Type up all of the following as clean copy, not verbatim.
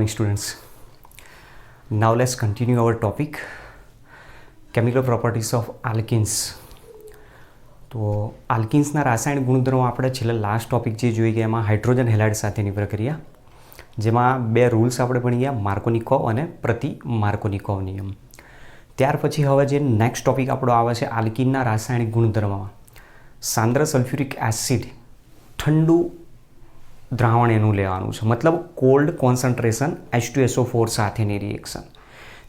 morning, students. Now let's continue our topic, chemical properties of alkenes. તો આલ્કિન્સના રાસાયણિક ગુણધર્મો આપણે છેલ્લા લાસ્ટ ટોપિક જે જોઈ ગયા એમાં હાઇડ્રોજન હેલાઇડ સાથેની પ્રક્રિયા, જેમાં બે રૂલ્સ આપણે ભણી ગયા, માર્કોનિકોવ અને પ્રતિ માર્કોનિકોવ નિયમ. ત્યાર પછી હવે જે નેક્સ્ટ ટોપિક આપણો આવે છે આલ્કિનના રાસાયણિક ગુણધર્મમાં સાંદ્ર સલ્ફ્યુરિક એસિડ ઠંડુ દ્રાવણ એનું લેવાનું છે, મતલબ કોલ્ડ કોન્સન્ટ્રેશન H2SO4 સાથેની રિએક્શન.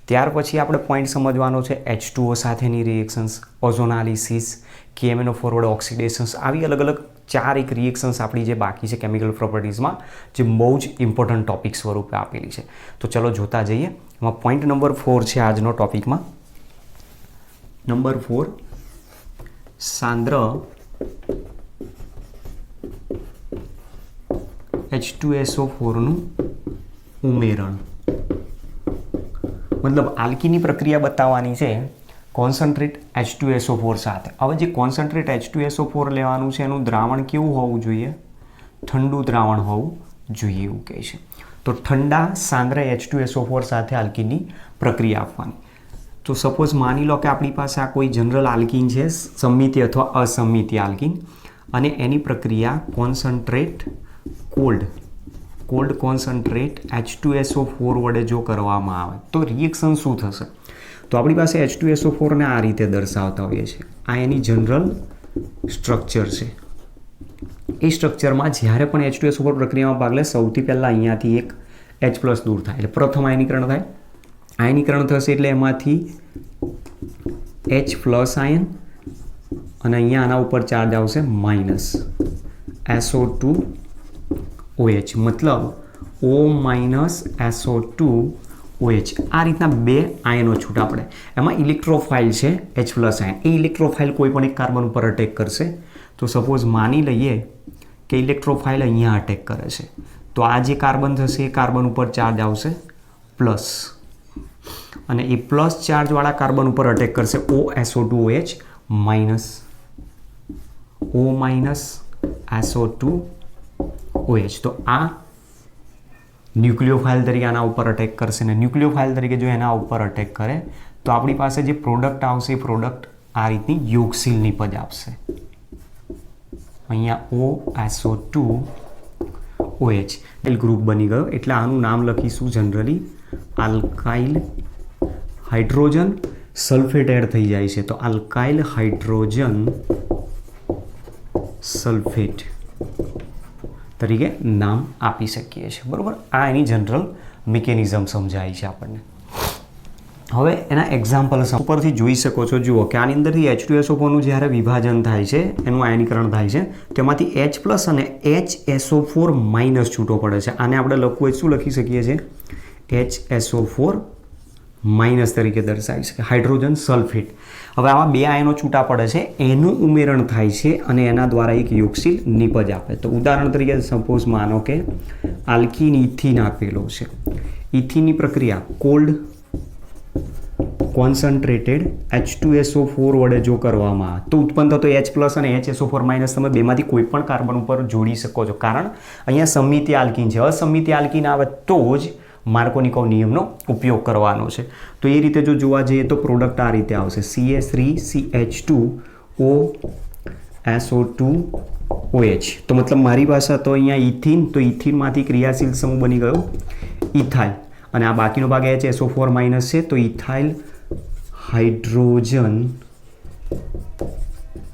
ત્યાર પછી આપણે પોઈન્ટ સમજવાનો છે H2O સાથેની રિએક્શન્સ, ઓઝોનાલિસિસ, KMnO4 વડે ઓક્સિડેશન્સ, આવી અલગ અલગ ચાર એક રિએક્શન્સ આપણી જે બાકી છે કેમિકલ પ્રોપર્ટીઝમાં, જે બહુ જ ઇમ્પોર્ટન્ટ ટોપિક સ્વરૂપે આપેલી છે. તો ચલો જોતા જઈએ. એમાં પોઈન્ટ નંબર 4 છે આજનો ટોપિકમાં. નંબર 4, સાંદ્ર H2SO4નું ઉમેરણ. મતલબ આલ્કીની પ્રક્રિયા બતાવવાની છે કોન્સન્ટ્રેટ H2SO4 સાથે. હવે જે કોન્સન્ટ્રેટ H2SO4 લેવાનું છે એનું દ્રાવણ કેવું હોવું જોઈએ? ઠંડુ દ્રાવણ હોવું જોઈએ એવું કહે છે. તો ઠંડા સાંદ્ર H2SO4 સાથે આલ્કીનની પ્રક્રિયા આપવાની. તો સપોઝ માની લો કે આપણી પાસે આ કોઈ જનરલ આલ્કીન છે, સંમિતિ અથવા અસંમિતિ આલ્કીન, અને એની પ્રક્રિયા કોન્સન્ટ્રેટ કોલ્ડ કોન્સન્ટ્રેટ H2SO4 વડે જો કરવામાં આવે તો રિએક્શન શું થશે? તો આપણી પાસે H2SO4 ને આ રીતે દર્શાવતા હોઈએ છીએ. આ એની જનરલ સ્ટ્રક્ચર છે. એ સ્ટ્રક્ચરમાં જ્યારે પણ H2SO4 પ્રક્રિયામાં ભાગ લે સૌથી પહેલાં અહીંયાથી એક H+ દૂર થાય, એટલે પ્રથમ આયનીકરણ થાય. આયનીકરણ થશે એટલે એમાંથી H+ આયન અને અહીંયા આના ઉપર ચાર્જ આવશે -SO2OH, મતલબ O- SO2OH. આ રીતના બે આયનો છૂટા પડે. એમાં ઇલેક્ટ્રોફાઇલ છે H+ આયન. એ ઇલેક્ટ્રોફાઇલ કોઈ પણ એક કાર્બન ઉપર અટેક કરશે. તો સપોઝ માની લઈએ કે ઇલેક્ટ્રોફાઇલ અહીંયા અટેક કરે છે, તો આ જે કાર્બન થશે એ કાર્બન ઉપર ચાર્જ આવશે પ્લસ, અને એ પ્લસ ચાર્જવાળા કાર્બન ઉપર અટેક કરશે OSO2OH માઇનસ, O-SO2OH. તો આ ન્યુક્લિયોફાઇલ તરીકે આના ઉપર અટેક કરશે, ને ન્યુક્લિયોફાઇલ તરીકે જો એના ઉપર અટેક કરે તો આપણી પાસે જે પ્રોડક્ટ આવશે એ પ્રોડક્ટ આ રીતની યોગશીલ નિપજ આપશે. અહીંયા OSO2OH ગ્રુપ બની ગયો, એટલે આનું નામ લખીશું generally alkyl hydrogen sulphate add થઈ જાય છે, તો આલ્કાઇલ હાઇડ્રોજન સલ્ફેટ તરીકે નામ આપી શકીએ છીએ. બરાબર, આ એની જનરલ મિકેનિઝમ સમજાય છે આપણને. હવે એના એક્ઝામ્પલ્સ ઉપરથી જોઈ શકો છો. જુઓ કે આની અંદરથી H2SO4નું જ્યારે વિભાજન થાય છે, એનું આયનીકરણ થાય છે, તેમાંથી H+ અને HSO4- છૂટો પડે છે. આને આપણે લખવું શું લખી શકીએ છીએ? HSO4- તરીકે દર્શાવી શકે, હાઇડ્રોજન સલ્ફેટ. હવે આવા બે આયનો છૂટા પડે છે, એનું ઉમેરણ થાય છે અને એના દ્વારા એક યોગશીલ નિપજ આપે. તો ઉદાહરણ તરીકે સપોઝ માનો કે આલ્કીન ઇથિન આપેલો છે. ઇથિનની પ્રક્રિયા કોલ્ડ કોન્સન્ટ્રેટેડ H2SO4 વડે જો કરવામાં આવે તો ઉત્પન્ન થતો H+ અને HSO4- તમે બેમાંથી કોઈ પણ કાર્બન ઉપર જોડી શકો છો, કારણ અહીંયા સંમિતિ આલ્કીન છે. અસંમિતિ આલ્કીન આવે તો જ માર્કોનિકોવ નિયમનો ઉપયોગ કરવાનો છે. તો એ રીતે જો જોવા જઈએ તો પ્રોડક્ટ આ રીતે આવશે CH3CH2OSO2OH. તો મતલબ મારી પાસે તો અહીંયા ઇથિન, તો ઇથિનમાંથી ક્રિયાશીલ સમૂહ બની ગયો ઇથાઇલ, અને આ બાકીનો ભાગ HSO4- છે, તો ઇથાઇલ હાઇડ્રોજન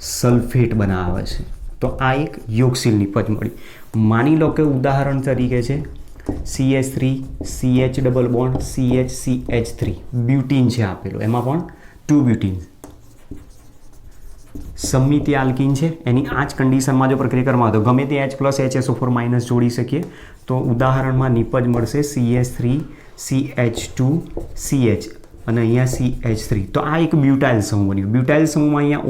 સલ્ફેટ બનાવે છે. તો આ એક યોગશીલ નિપજ મળી. માની લો કે ઉદાહરણ તરીકે છે CH3 CH double bond CH3 બ્યુટીન છે આપેલો, એમાં પણ 2 બ્યુટીન. સંમિતિ આલ્કીન છે, એની આ જ કન્ડિશનમાં જો પ્રક્રિયા કરવામાં આવે તો ગમે તે H+ HSO4- જોડી શકીએ. તો ઉદાહરણમાં નિપજ મળશે CH3 CH2CH અને અહીંયા CH3. તો આ એક બ્યુટાઇલ સમૂહ બન્યો. બ્યુટાઇલ સમૂહમાં અહીંયા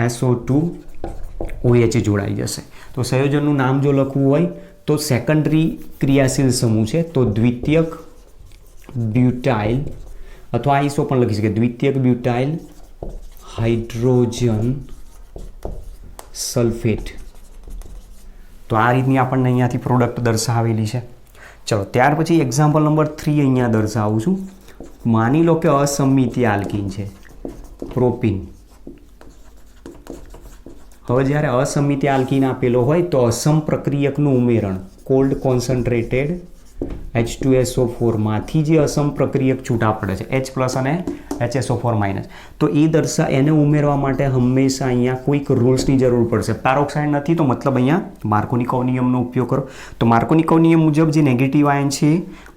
OSO2OH જોડાઈ જશે. તો સંયોજનનું નામ જો લખવું હોય તો સેકન્ડરી ક્રિયાશીલ સમૂહ છે, તો દ્વિતીયક બ્યુટાઇલ, અથવા આઈસો પણ લખી શકીએ, દ્વિતીયક બ્યુટાઇલ હાઇડ્રોજન સલ્ફેટ. તો આ રીતની આપણને અહીંયાથી પ્રોડક્ટ દર્શાવેલી છે. ચલો ત્યાર પછી એક્ઝામ્પલ નંબર 3 અહીંયા દર્શાવું છું. માની લો કે અસમિતીય આલ્કીન છે પ્રોપીન. હવે જ્યારે અસમિતીય આલ્કીન આપેલો હોય તો અસમ પ્રક્રિયકનું ઉમેરણ કોલ્ડ કોન્સન્ટ્રેટેડ H2SO4 માંથી જે અસમ પ્રક્રિયક છૂટા પડે છે H+ અને HSO4-, તો એને ઉમેરવા માટે હંમેશા અહીંયા કોઈક રૂલ્સની જરૂર પડશે. પેરોક્સાઇડ નથી તો મતલબ અહીંયા માર્કોનિકોવ નિયમનો ઉપયોગ કરો. તો માર્કોનિકોવ નિયમ મુજબ જે નેગેટિવ આયન છે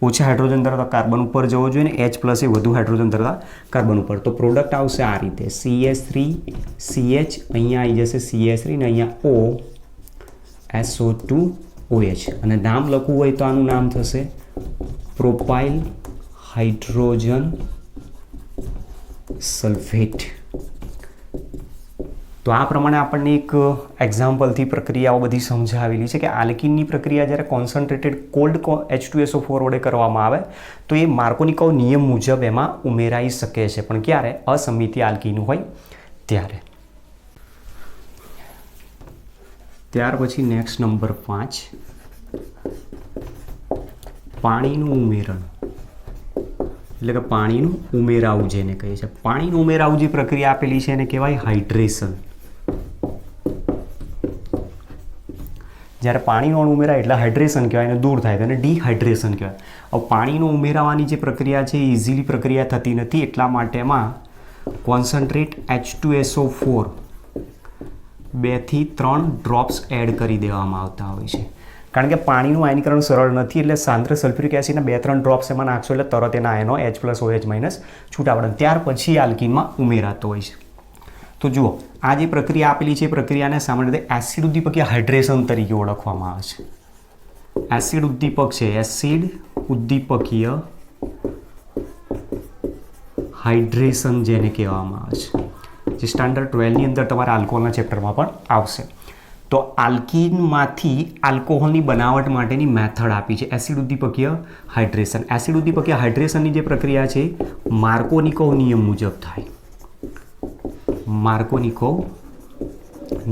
ઓછા હાઇડ્રોજન ધરાવતા કાર્બન ઉપર જવો જોઈએ અને H+ એ વધુ હાઇડ્રોજન ધરાવતા કાર્બન ઉપર. તો પ્રોડક્ટ આવશે આ રીતે CH3CH, અહીંયા આવી જશે CH3 ને અહીંયા OSO2OH અને નામ લખવું હોય તો આનું નામ થશે પ્રોપાઇલ હાઇડ્રોજન સલ્ફેટ. તો આ પ્રમાણે આપણને એક એક્ઝામ્પલથી પ્રક્રિયાઓ બધી સમજાવેલી છે કે આલ્કીનની પ્રક્રિયા જ્યારે કોન્સન્ટ્રેટેડ કોલ્ડ H2SO4 વડે કરવામાં આવે તો એ માર્કોનિકોવ નિયમ મુજબ એમાં ઉમેરાઈ શકે છે, પણ ક્યારે? અસમિતીય આલ્કીન હોય ત્યારે. ત્યાર પછી નેક્સ્ટ નંબર 5, પાણીનું ઉમેરણ એટલે કે પાણીનું ઉમેરાવું જેને કહે છે. પાણીનું ઉમેરાવું જે પ્રક્રિયા આપેલી છે એને કહેવાય હાઇડ્રેશન. જ્યારે પાણીનો અણુ ઉમેરાય એટલે હાઇડ્રેશન કહેવાય અને દૂર થાય તો એને ડિહાઇડ્રેશન કહેવાય. હવે પાણીનું ઉમેરાવાની જે પ્રક્રિયા છે એ ઇઝીલી પ્રક્રિયા થતી નથી, એટલા માટે એમાં કોન્સન્ટ્રેટ H2SO4 2 થી 3 ડ્રોપ્સ એડ કરી દેવામાં આવતા હોય છે. કારણ કે પાણીનું આયનીકરણ સરળ નથી એટલે સાંદ્ર સલ્ફ્યુરિક એસિડના 2-3 ડ્રોપ્સ એમાં નાખશો એટલે તરત એના આયનો H+OH- છૂટા પડે, ત્યાર પછી આલ્કીનમાં ઉમેરાતો હોય છે. તો જુઓ આ જે પ્રક્રિયા આપેલી છે એ પ્રક્રિયાને સામાન્ય રીતે એસિડ ઉદ્દીપકીય હાઇડ્રેશન તરીકે ઓળખવામાં આવે છે. એસિડ ઉદ્દીપક છે, એસિડ ઉદ્દીપકીય હાઇડ્રેશન જેને કહેવામાં આવે છે, જે સ્ટાન્ડર્ડ 12ની અંદર તમારા આલ્કોહોલના ચેપ્ટરમાં પણ આવશે. તો આલ્કીનમાંથી આલ્કોહોલની બનાવટ માટેની મેથડ આપી છે એસિડ ઉદ્દીપકીય હાઇડ્રેશન. એસિડ ઉદ્દીપકીય હાઇડ્રેશનની જે પ્રક્રિયા છે માર્કોનિકોવ નિયમ મુજબ થાય. માર્કોનિકોવ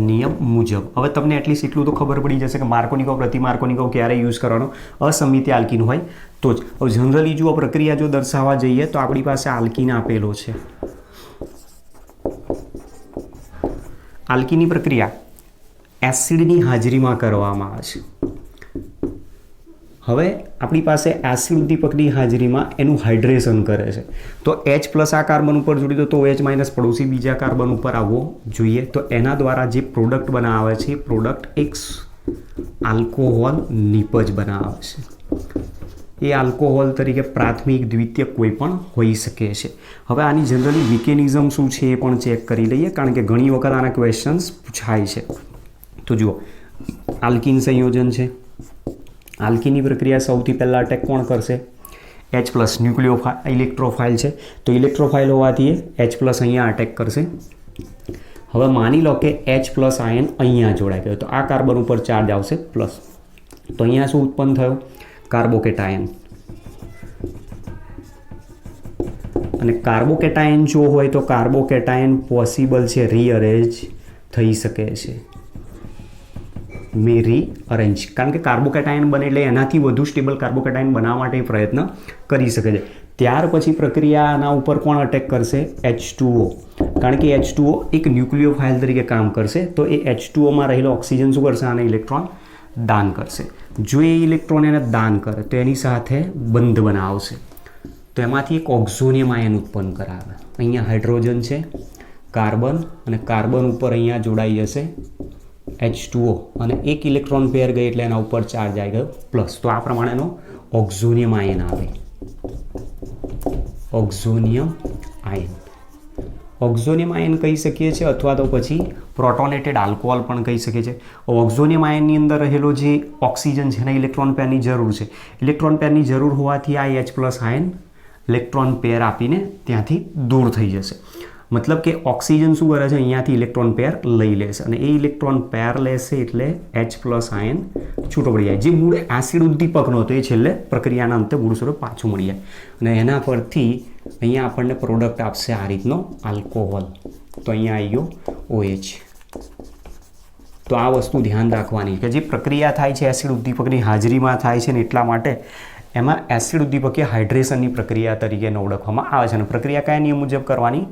નિયમ મુજબ. હવે તમને એટલીસ્ટ એટલું તો ખબર પડી જશે કે માર્કોનિકોવ પ્રતિ માર્કોનિકોવ ક્યારે યુઝ કરવાનો? અસમિતીય આલ્કીન હોય તો જ. હવે જનરલી જુઓ પ્રક્રિયા જો દર્શાવવા જઈએ તો આપણી પાસે આલ્કીન આપેલો છે. આલ્કીનની પ્રક્રિયા એસિડની હાજરીમાં કરવામાં આવે છે. હવે આપણી પાસે એસિડ ઉદ્દીપકની હાજરીમાં એનું હાઇડ્રેશન કરે છે તો H+ આ કાર્બન ઉપર જોડી દો તો OH- પડોશી બીજા કાર્બન ઉપર આવવો જોઈએ. તો એના દ્વારા જે પ્રોડક્ટ બનાવે છે એ પ્રોડક્ટ એક આલ્કોહોલ નિપજ બનાવે છે. એ આલ્કોહોલ તરીકે પ્રાથમિક દ્વિતીયક કોઈ પણ હોઈ શકે છે. હવે આની જનરલી મિકેનિઝમ શું છે એ પણ ચેક કરી લઈએ, કારણ કે ઘણી વખત આના ક્વેશ્ચન્સ પૂછાય છે. તો જુઓ આલ્કીન સંયોજન છે. આલ્કીનની પ્રક્રિયા સૌથી પહેલાં અટેક કોણ કરશે? H+. ઇલેક્ટ્રોફાઇલ છે તો ઇલેક્ટ્રોફાઇલ હોવાથી H+ અહીંયા અટેક કરશે. હવે માની લો કે H+ આયન અહીંયા જોડાઈ ગયો તો આ કાર્બન ઉપર ચાર્જ આવશે પ્લસ, તો અહીંયા શું ઉત્પન્ન થયો? કાર્બોકેટાયન. અને કાર્બોકેટાયન જો હોય તો કાર્બોકેટાયન પોસિબલ છે રીઅરેન્જ થઈ શકે છે. મે રીઅરેન્જ, કારણ કે કાર્બોકેટાયન બને એટલે એનાથી વધુ સ્ટેબલ કાર્બોકેટાયન બનાવવા માટે પ્રયત્ન કરી શકે છે. ત્યાર પછી પ્રક્રિયાના ઉપર કોણ અટેક કરશે? H2O, કારણ કે H2O એક ન્યુક્લિયોફાઇલ તરીકે કામ કરશે તો એ H2Oમાં રહેલો ઓક્સિજન શું કરશે? આને ઇલેક્ટ્રોન દાન કરશે. જો એ ઇલેક્ટ્રોન એને દાન કરે તો એની સાથે બંધ બનાવશે તો એમાંથી એક ઓક્ઝોનિયમ આયન ઉત્પન્ન કરાવે. અહીંયા હાઇડ્રોજન છે, કાર્બન, અને કાર્બન ઉપર અહીંયા જોડાઈ જશે H2O અને એક ઇલેક્ટ્રોન પેર ગઈ એટલે એના ઉપર ચાર્જ આવી ગયો પ્લસ. તો આ પ્રમાણેનો ઓક્ઝોનિયમ આયન આવે. ઓક્ઝોનિયમ આયન કહી શકીએ છીએ અથવા તો પછી પ્રોટોનેટેડ આલ્કોહોલ પણ કહી શકીએ છીએ. ઓક્ઝોનિયમ આયનની અંદર રહેલો જે ઓક્સિજન છે એને ઇલેક્ટ્રોન પેરની જરૂર છે. ઇલેક્ટ્રોન પેરની જરૂર હોવાથી આ H+ આયન ઇલેક્ટ્રોન પેર આપીને ત્યાંથી દૂર થઈ જશે. મતલબ કે ઓક્સિજન શું કરે છે? અહીંયાથી ઇલેક્ટ્રોન પેર લઈ લેશે અને એ ઇલેક્ટ્રોન પેર લેશે એટલે H+ આયન છૂટો પડી જાય. જે મૂળ એસિડ ઉદ્દીપકનો હતો એ છેલ્લે પ્રક્રિયાના અંતે મૂળ સ્વરૂપ પાછું મળી જાય અને એના પરથી અહીંયા આપણને પ્રોડક્ટ આપશે આ રીતનો આલ્કોહોલ. તો અહીંયા આવી ગયો OH. તો આ વસ્તુ ધ્યાન રાખવાની કે જે પ્રક્રિયા થાય છે એસિડ ઉદ્દીપકની હાજરીમાં થાય છે ને એટલા માટે એમાં એસિડ ઉદ્દીપકીય હાઇડ્રેશનની પ્રક્રિયા તરીકે ઓળખવામાં આવે છે અને પ્રક્રિયા કયા નિયમ મુજબ કરવાની?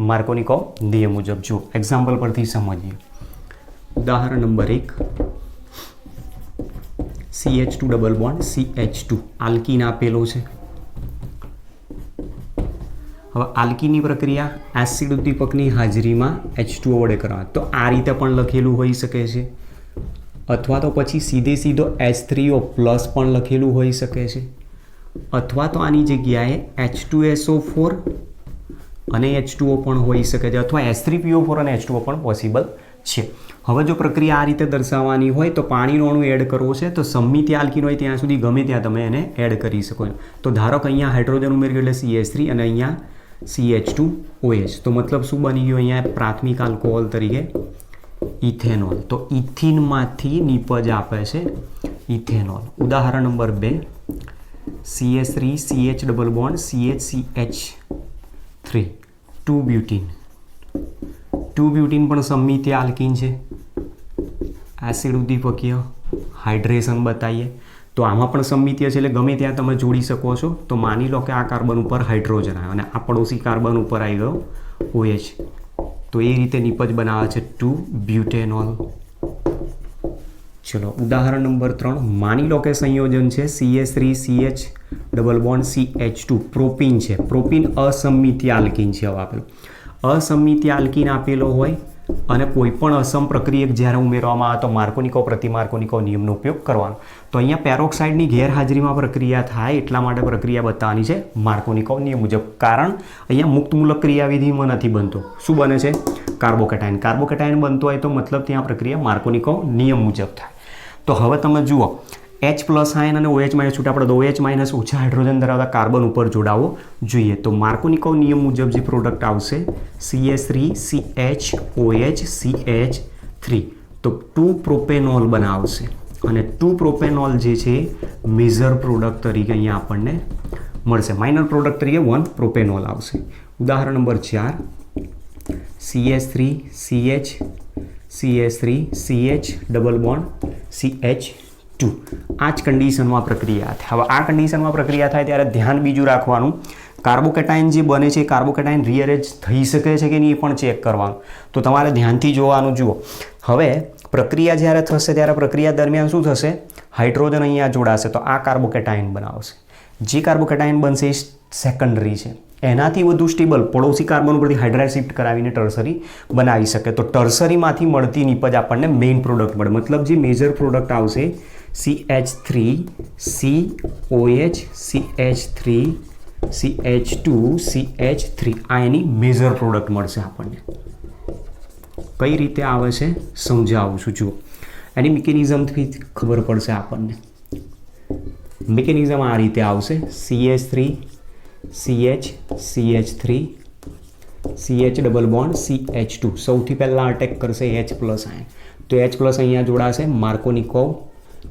માર્કોનિકોવ નિયમ મુજબ. જો એક્ઝામ્પલ પરથી સમજીએ. ઉદાહરણ number 1, CH2 double bond CH2 alkene આપેલો છે. હવે આલ્કીની પ્રક્રિયા એસિડ ઉદ્દીપકની હાજરીમાં H2O વડે કરવાની. તો આ રીતે પણ લખેલું હોઈ શકે છે અથવા તો પછી સીધો H3O પ્લસ પણ લખેલું હોઈ શકે છે અથવા તો આની જગ્યાએ H2SO4 અને H2O પણ હોઈ શકે છે અથવા H3PO4 અને H2O પણ પોસિબલ છે. હવે જો પ્રક્રિયા આ રીતે દર્શાવવાની હોય તો પાણીનો અણુ એડ કરવો છે તો સમમિતિ આલ્કીન હોય ત્યાં સુધી ગમે ત્યાં તમે એને એડ કરી શકો છો. તો ધારો કે અહીંયા હાઇડ્રોજન ઉમેર્યું એટલે CH3 અને અહીંયા CH2OH. તો મતલબ શું બની ગયું? અહીંયા પ્રાથમિક આલ્કોહોલ તરીકે ઇથેનોલ. તો ઇથિનમાંથી નિપજ આપે છે ઇથેનોલ. ઉદાહરણ number 2, CH3 CH double bond CH3 2 બ્યુટીન. 2 બ્યુટીન પણ સમમિતિ આલ્કીન છે. એસિડ ઉદ્દીપકીય હાઇડ્રેશન બતાવીએ તો આમાં પણ સમમિતીય છે એટલે ગમે ત્યાં તમે જોડી શકો છો. તો માની લો કે આ કાર્બન ઉપર હાઇડ્રોજન આવ્યો અને આ પડોશી કાર્બન ઉપર આવી ગયો OH. તો એ રીતે નિપજ બનાવે છે 2 બ્યુટેનોલ. ચલો ઉદાહરણ નંબર 3, માની લો કે સંયોજન છે CH3 CH double bond CH2 propyne છે. પ્રોપીન અસમમિતીય આલ્કીન છે. હવે આપેલો અસમમિતીય આલ્કીન આપેલો હોય અને કોઈ પણ અસમ પ્રક્રિયક જ્યારે ઉમેરવામાં આવે તો માર્કોનિકોવ પ્રતિમાર્કોનિકોવ નિયમનો ઉપયોગ કરવાનો. તો અહીંયા પેરોક્સાઇડની ગેરહાજરીમાં પ્રક્રિયા થાય એટલા માટે પ્રક્રિયા બતાવવાની છે માર્કોનિકોવ નિયમ મુજબ. કારણ અહીંયા મુક્તમૂલક ક્રિયાવિધિમાં નથી બનતો. શું બને છે? કાર્બોકેટાયન. કાર્બોકેટાયન બનતો હોય તો મતલબ ત્યાં પ્રક્રિયા માર્કોનિકોવ નિયમ મુજબ થાય. તો હવે તમે જુઓ H પ્લસ આયન અને OH માઇનસ છૂટા પડે તો OH માઇનસ ઓછા હાઇડ્રોજન ધરાવતા કાર્બન ઉપર જોડાવો જોઈએ. તો માર્કોનિકોવ નિયમ મુજબ જે પ્રોડક્ટ આવશે CH3 CH OH CH3 તો 2 પ્રોપેનોલ બનાવશે અને 2 પ્રોપેનોલ જે છે મેજર પ્રોડક્ટ તરીકે અહીંયા આપણને મળશે. માઇનર પ્રોડક્ટ તરીકે 1 પ્રોપેનોલ આવશે. ઉદાહરણ number 4, CH3 CH CH3 CH double bond CH2 આ જ કન્ડિશનમાં પ્રક્રિયા થાય. હવે આ કન્ડિશનમાં પ્રક્રિયા થાય ત્યારે ધ્યાન બીજું રાખવાનું, કાર્બોકેટાયન જે બને છે કાર્બોકેટાયન રીઅરેન્જ થઈ શકે છે કે નહીં એ પણ ચેક કરવાનું. તો તમારે ધ્યાનથી જોવાનું. જુઓ હવે પ્રક્રિયા જ્યારે થશે ત્યારે પ્રક્રિયા દરમિયાન શું થશે? હાઇડ્રોજન અહીંયા જોડાશે તો આ કાર્બોકેટાયન બનાવશે. જે કાર્બોકેટાયન બનશે એ સેકન્ડરી છે. એનાથી વધુ સ્ટેબલ પડોશી કાર્બન ઉપરથી હાઇડ્રાઇડ શિફ્ટ કરાવીને ટર્સરી બનાવી શકે. તો ટર્સરીમાંથી મળતી નિપજ આપણને મેઇન પ્રોડક્ટ મળે. મતલબ જે મેજર પ્રોડક્ટ આવશે CH3 COH CH3 CH2 CH3 આ એની મેજર પ્રોડક્ટ મળશે આપણને. કઈ રીતે આવે છે સમજાવું છું. જુઓ એની મિકેનિઝમથી ખબર પડશે આપણને. મિકેનિઝમ આ રીતે આવશે CH3 CH CH3 CH double bond CH2. સૌથી પહેલાં અટેક કરશે H પ્લસ આયન. તો H પ્લસ અહીંયા જોડાશે માર્કોનિકોવ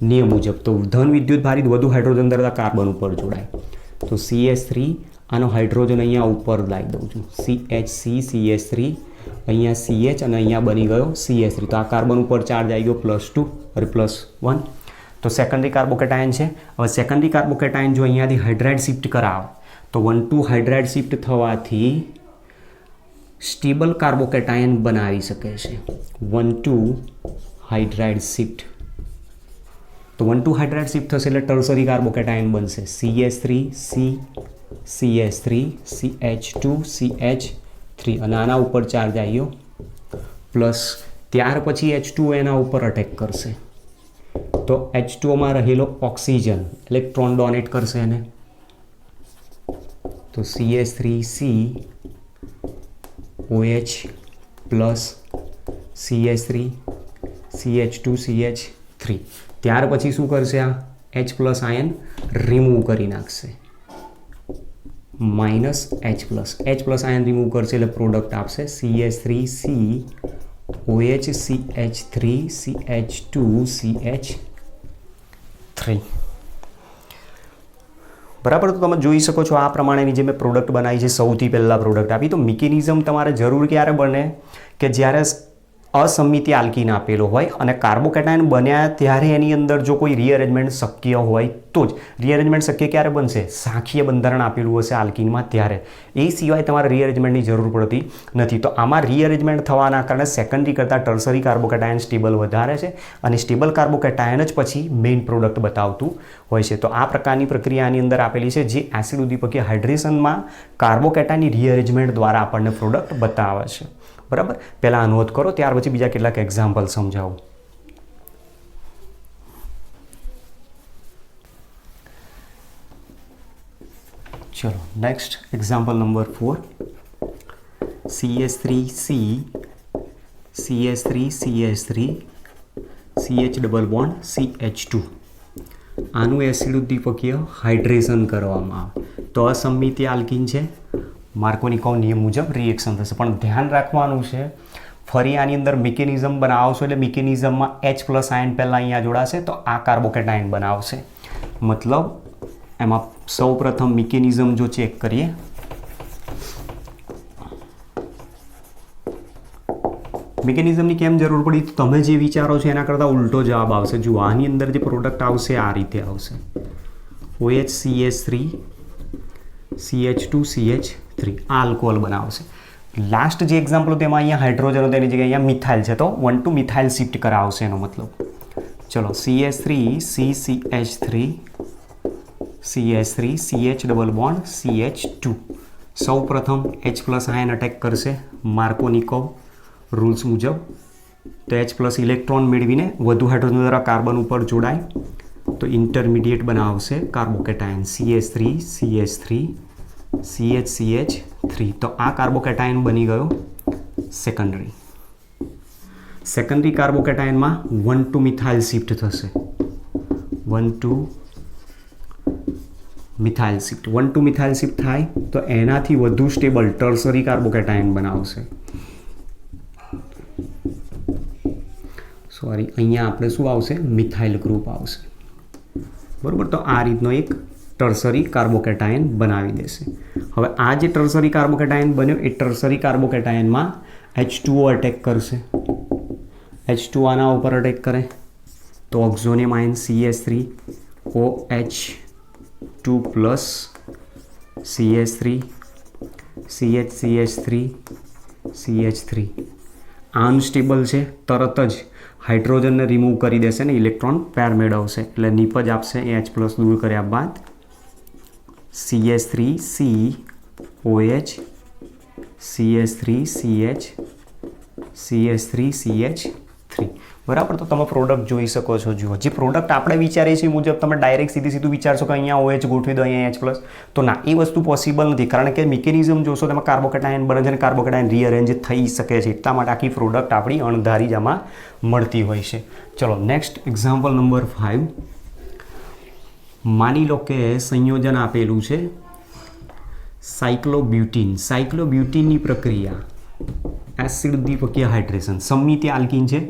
નિયમ મુજબ. તો ધન વિદ્યુત ભારિત વધુ હાઇડ્રોજન ધરાવતા કાર્બન ઉપર જોડાય. તો CH3 આનો હાઇડ્રોજન અહીંયા ઉપર લાવી દઉં છું. CHC CH3 અહીંયા CH અને અહીંયા બની ગયો CH3. તો આ કાર્બન ઉપર ચાર્જ આવી ગયો +2 અને +1. તો સેકન્ડરી કાર્બોકેટાયન છે. હવે સેકન્ડરી કાર્બોકેટાયન જો અહીંયાથી હાઇડ્રાઇડ શિફ્ટ કરાવે તો 1,2 હાઇડ્રાઇડ શિફ્ટ થવાથી સ્ટેબલ કાર્બોકેટાયન બનાવી શકે છે. 1,2 હાઇડ્રાઇડ શિફ્ટ. તો 1,2 હાઇડ્રાઇડ શિફ્ટ થશે એટલે ટર્સરી કાર્બોકેટાયન બનશે CH3 CH3 CH2 CH3 અને આના ઉપર ચાર્જ આવ્યો પ્લસ. ત્યાર પછી H2O એના ઉપર અટેક કરશે તો H2Oમાં રહેલો ઓક્સિજન ઇલેક્ટ્રોન ડોનેટ કરશે એને. તો CH3C OH plus CH3 CH2 CH3. ત્યાર પછી શું કરશે? આ H પ્લસ આયન રિમૂવ કરી નાખશે -H plus. H plus ion remove કરશે એટલે પ્રોડક્ટ આપશે CH3C OH CH3 CH2 CH3. બરાબર. તો તમે જોઈ શકો છો આ પ્રમાણેની જે મેં પ્રોડક્ટ બનાવી છે સૌથી પહેલાં પ્રોડક્ટ આપી. તો મિકેનિઝમ તમારે જરૂર ક્યારે બને કે જ્યારે અસમિતિ આલ્કીન આપેલો હોય અને કાર્બોકેટાયન બન્યા ત્યારે એની અંદર જો કોઈ રીઅરેન્જમેન્ટ શક્ય હોય તો જ. રીઅરેન્જમેન્ટ શક્ય ક્યારે બનશે? સાંખીય બંધારણ આપેલું હશે આલ્કીનમાં ત્યારે. એ સિવાય તમારે રીઅરેન્જમેન્ટની જરૂર પડતી નથી. તો આમાં રીઅરેન્જમેન્ટ થવાના કારણે સેકન્ડરી કરતાં ટર્સરી કાર્બોકેટાયન સ્ટેબલ વધારે છે અને સ્ટેબલ કાર્બોકેટાયન જ પછી મેઇન પ્રોડક્ટ બતાવતું હોય છે. તો આ પ્રકારની પ્રક્રિયાની અંદર આપેલી છે જે એસિડ ઉદ્દીપકીય હાઇડ્રેશનમાં કાર્બોકેટાયનની રીઅરેન્જમેન્ટ દ્વારા આપણને પ્રોડક્ટ બતાવે છે. બરાબર, પહેલાં નોંધ કરો, ત્યાર પછી બીજા કેટલાક એક્ઝામ્પલ સમજાવું. ચલો next example number 4. CH3C CH3 CH3 CH double bond CH2 આનું એસિડ ઉદ્દીપકીય હાઇડ્રેશન કરવામાં આવે તો અસમિતિ આલ્કીન છે. માર્કોનિકોવ નિયમ મુજબ રિએક્શન થશે. પણ ધ્યાન રાખવાનું છે, ફરી આની અંદર મિકેનિઝમ બનાવશો એટલે મિકેનિઝમમાં H+ આયન પહેલાં અહીંયા જોડાશે તો આ કાર્બોકેટાયન બનાવશે. મતલબ એમાં સૌ પ્રથમ મિકેનિઝમ જો ચેક કરીએ મિકેનિઝમની કેમ જરૂર પડી તો તમે જે વિચારો છો એના કરતાં ઉલટો જવાબ આવશે. જુઓ આની અંદર જે પ્રોડક્ટ આવશે આ રીતે આવશે OHCH3 CH2 CH3 આ આલ્કોહોલ બનાવશે. લાસ્ટ જે એક્ઝામ્પલ હતું એમાં અહીંયા હાઇડ્રોજન હતો એની જગ્યાએ અહીંયા મિથાઇલ છે તો 1 to મિથાઇલ શિફ્ટ કરાવશે એનો મતલબ. ચલો CH3 CCH3 CH3 CH double bond CH2 સૌ પ્રથમ H+ આયન અટેક કરશે માર્કોનિકોવ રૂલ્સ મુજબ. તો H+ ઇલેક્ટ્રોન મેળવીને વધુ હાઇડ્રોજન દ્વારા કાર્બન ઉપર જોડાય તો ઇન્ટરમીડિયેટ બનાવશે કાર્બોકેટાયન CH3 CH3 CH3. તો આ કાર્બોકેટાયન બની ગયો સેકન્ડરી. સેકન્ડરી કાર્બોકેટાયનમાં 1 to મિથાઇલ શિફ્ટ થશે. 1 to methyl shift 1 to methyl shift થાય તો એનાથી વધુ સ્ટેબલ ટર્સરી કાર્બોકેટાયન બનાવશે. સોરી, અહીંયા આપણે શું આવશે? મિથાઇલ ગ્રુપ આવશે. બરાબર, તો આ રીતનો એક ટર્સરી કાર્બોકેટાયન બનાવી દેશે. હવે આ જે ટર્સરી કાર્બોકેટાયન બન્યો એ ટર્સરી કાર્બોકેટાયનમાં H2O અટેક કરશે. H2 આના ઉપર અટેક કરે તો ઓક્ઝોનિયમ ion CH3 OH2 plus CH3 CH3 CH3 unstable છે. તરત જ હાઇડ્રોજનને રિમૂવ કરી દેશે ને ઇલેક્ટ્રોન પેર મેળવશે એટલે નિપજ આપશે H+ દૂર કર્યા બાદ CH3C OH CH3CH CH3CH3. બરાબર, તો તમે પ્રોડક્ટ જોઈ શકો છો. જુઓ જે પ્રોડક્ટ આપણે વિચારીએ છીએ મુજબ તમે ડાયરેક્ટ સીધું વિચારશો કે અહીંયા OH ગોઠવી દો અહીંયા H+, તો ના, એ વસ્તુ પોસિબલ નથી. કારણ કે મિકેનિઝમ જોશો તેમાં કાર્બોકેટાયન બને છે અને કાર્બોકેટાયન રીઅરેન્જ થઈ શકે છે. એટલા માટે આખી પ્રોડક્ટ આપણી અણધારી જ આમાં મળતી હોય છે. ચલો નેક્સ્ટ એક્ઝામ્પલ નંબર 5. માની લો કે સંયોજન આપેલું છે સાયક્લોબ્યુટીન. સાયક્લોબ્યુટીનની પ્રક્રિયા એસિડ ઉદ્દીપકીય હાઇડ્રેશન. સમિતિ આલ્કીન છે,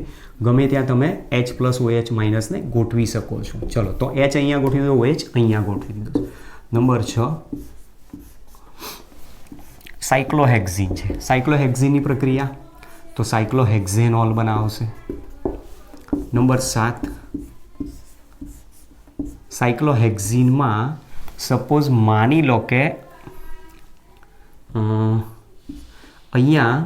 ગમે ત્યાં તમે H+ OH- ને ગોઠવી શકો છો. ચલો તો H અહીંયા ગોઠવી દો, OH અહીંયા ગોઠવી દીધો. નંબર 6 સાયક્લોહેક્ઝીન છે. સાયક્લોહેક્ઝીનની પ્રક્રિયા તો સાયક્લોહેક્ઝેનોલ બનાવશે. નંબર 7 સાયક્લોહેક્ઝીનમાં સપોઝ માની લો કે અહીંયા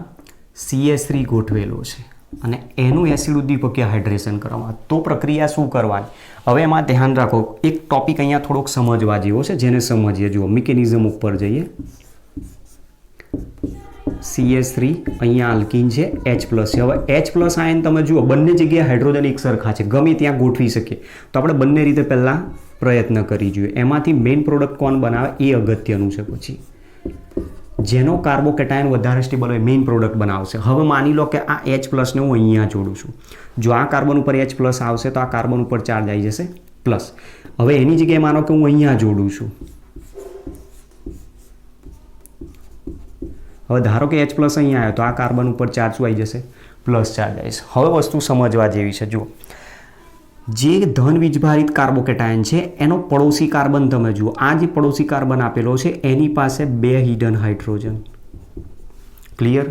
CH3 ગોઠવેલો છે અને એનું એસિડ ઉદ્દીપકીય હાઇડ્રેશન કરવામાં તો પ્રક્રિયા શું કરવાની? હવે એમાં ધ્યાન રાખો, એક ટોપિક અહીંયા થોડોક સમજવા જેવો છે જેને સમજીએ. જુઓ મિકેનિઝમ ઉપર જઈએ. CH3 અહીંયા આલ્કીન છે, H+ છે. હવે H+ આયન તમે જુઓ બંને જગ્યાએ હાઇડ્રોજન એક સરખા છે, ગમે ત્યાં ગોઠવી શકીએ. તો આપણે બંને રીતે પહેલાં પ્રયત્ન કરી જોઈએ. એમાંથી મેઇન પ્રોડક્ટ કોણ બનાવે એ અગત્યનું છે. પછી જેનો કાર્બોકેટાયન વધારે સ્ટેબલ હોય મેઇન પ્રોડક્ટ બનાવશે. હવે માની લો કે આ H+ ને હું અહીંયા જોડું છું. જો આ કાર્બન ઉપર H+ આવશે તો આ કાર્બન ઉપર ચાર્જ આવી જશે પ્લસ. હવે એની જગ્યાએ માનો કે હું અહીંયા જોડું છું. હવે ધારો કે H+ અહીંયા આવ્યો તો આ કાર્બન ઉપર ચાર્જ શું આવી જશે? પ્લસ ચાર્જ આવી જશે. હવે વસ્તુ સમજવા જેવી છે. જુઓ જે ધન વીજભારિત કાર્બોકેટાયન છે એનો પડોશી કાર્બન તમે જુઓ. આ જે પડોશી કાર્બન આપેલો છે એની પાસે 2 હિડન હાઇડ્રોજન. ક્લિયર?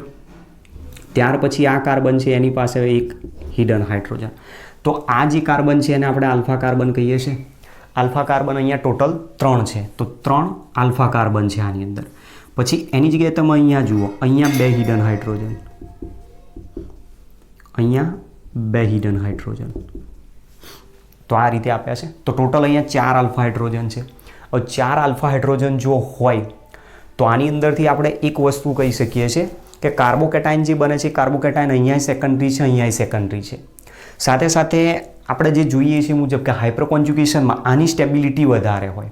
ત્યાર પછી આ કાર્બન છે એની પાસે એક હિડન હાઇડ્રોજન. તો આ જે કાર્બન છે એને આપણે આલ્ફા કાર્બન કહીએ છીએ. આલ્ફા કાર્બન અહીંયા ટોટલ 3 છે, તો 3 આલ્ફા કાર્બન છે આની અંદર. પછી એની જગ્યાએ તમે અહીંયા જુઓ, અહીંયા 2 હિડન હાઇડ્રોજન, અહીંયા 2 હિડન હાઇડ્રોજન. તો આ રીતે આપ્યા છે. તો ટોટલ અહીંયા 4 આલ્ફા હાઇડ્રોજન છે. હવે 4 આલ્ફા હાઇડ્રોજન જો હોય તો આની અંદરથી આપણે એક વસ્તુ કહી શકીએ છીએ કે કાર્બોકેટાઇન જે બને છે, કાર્બોકેટાઇન અહીંયા સેકન્ડરી છે, અહીંયા સેકન્ડરી છે. સાથે સાથે આપણે જે જોઈએ છીએ મુજબ કે હાઇપર કોન્જ્યુગેશનમાં આની સ્ટેબિલિટી વધારે હોય.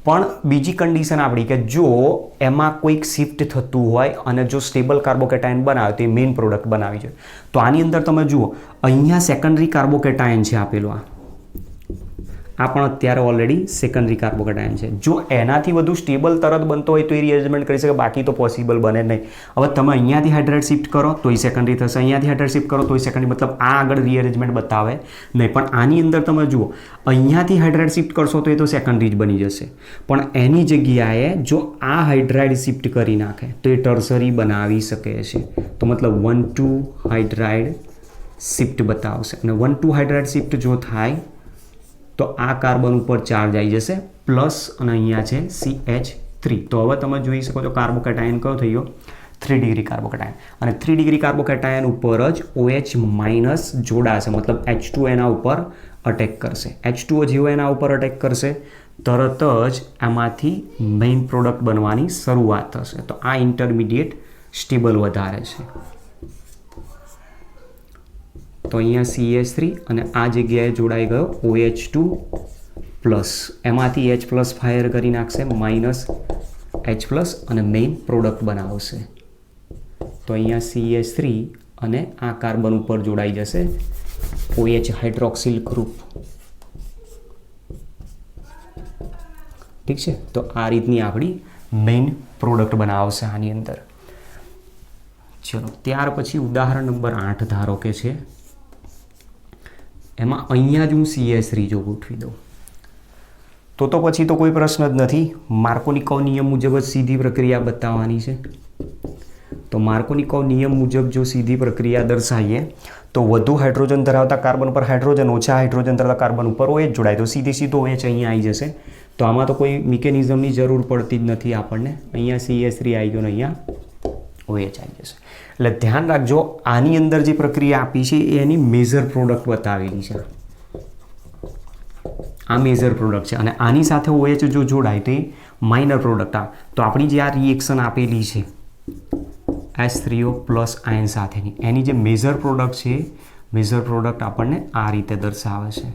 પણ બીજી કન્ડિશન આપણી કે જો એમાં કોઈક શિફ્ટ થતું હોય અને જો સ્ટેબલ કાર્બોકેટાઇન બનાવે તો એ મેઇન પ્રોડક્ટ બનાવી જોઈએ. તો આની અંદર તમે જુઓ, અહીંયા સેકન્ડરી કાર્બોકેટાઇન છે આપેલું, આ પણ અત્યારે ઓલરેડી સેકન્ડરી કાર્બોકેટાઇન છે. જો એનાથી વધુ સ્ટેબલ તરત બનતો હોય તો એ રીઅરેન્જમેન્ટ કરી શકે, બાકી તો પોસિબલ બને નહીં. હવે તમે અહીંયાથી હાઇડ્રાઇડ શિફ્ટ કરો તો એ સેકન્ડરી થશે, અહીંયાથી હાઇડ્રાઇડ શિફ્ટ કરો તો એ સેકન્ડરી, મતલબ આ આગળ રીઅરેન્જમેન્ટ બતાવે નહીં. પણ આની અંદર તમે જુઓ, અહીંયાથી હાઇડ્રાઇડ શિફ્ટ કરશો તો એ તો સેકન્ડરી જ બની જશે. પણ એની જગ્યાએ જો આ હાઇડ્રાઇડ શિફ્ટ કરી નાખે તો એ ટર્સરી બનાવી શકે છે. તો મતલબ 1,2 હાઇડ્રાઇડ શિફ્ટ બતાવશે. અને 1,2 હાઇડ્રાઇડ શિફ્ટ જો થાય તો આ કાર્બન ઉપર ચાર્જ આવી જશે પ્લસ, અને અહીંયા છે CH3. તો હવે તમે જોઈ શકો છો કાર્બોકેટાયન કયો થઈ ગયો? 3 ડિગ્રી કાર્બોકેટાયન. અને 3 ડિગ્રી કાર્બોકેટાયન ઉપર જ OH માઇનસ જોડાશે, મતલબ H2 એના ઉપર અટેક કરશે. H2O જેવો એના ઉપર અટેક કરશે તરત જ આમાંથી મેઇન પ્રોડક્ટ બનવાની શરૂઆત થશે. તો આ ઇન્ટરમીડિયેટ સ્ટેબલ વધારે છે. તો અહીંયા CH3 અને આ જગ્યાએ જોડાઈ ગયો OH2 પ્લસ, એમાંથી H પ્લસ ફાયર કરી નાખશે, માઇનસ H પ્લસ અને મેઇન પ્રોડક્ટ બનાવશે. તો અહીંયા CH3 અને આ કાર્બન ઉપર જોડાઈ જશે OH હાઇડ્રોક્સિલ ગ્રુપ. ઠીક છે. તો આ રીતની આપણી મેઇન પ્રોડક્ટ બનાવશે આની અંદર. ચલો, ત્યાર પછી ઉદાહરણ નંબર 8 ધારો કે છે, એમાં અહીંયા જ હું CH3 જો ગોઠવી દઉં તો પછી તો કોઈ પ્રશ્ન જ નથી. માર્કોનિકોવ નિયમ મુજબ જ સીધી પ્રક્રિયા બતાવવાની છે. તો માર્કોનિકોવ નિયમ મુજબ જો સીધી પ્રક્રિયા દર્શાવીએ તો વધુ હાઇડ્રોજન ધરાવતા કાર્બન પર હાઇડ્રોજન, ઓછા હાઇડ્રોજન ધરાવતા કાર્બન ઉપર OH જોડાય તો સીધો OH અહીંયા આવી જશે. તો આમાં તો કોઈ મિકેનિઝમની જરૂર પડતી જ નથી આપણને. અહીંયા CH3 આવી ગયો ને અહીંયા OH આવી જશે. એટલે ધ્યાન રાખજો, આની અંદર જે પ્રક્રિયા આપી છે એ એની મેજર પ્રોડક્ટ બતાવેલી છે. આ મેજર પ્રોડક્ટ છે અને આની સાથે OH જો જોડાય તો એ માઇનર પ્રોડક્ટ આવે. તો આપણી જે આ રિએક્શન આપેલી છે H3O પ્લસ આયન સાથેની, એની જે મેજર પ્રોડક્ટ છે, મેજર પ્રોડક્ટ આપણને આ રીતે દર્શાવે છે,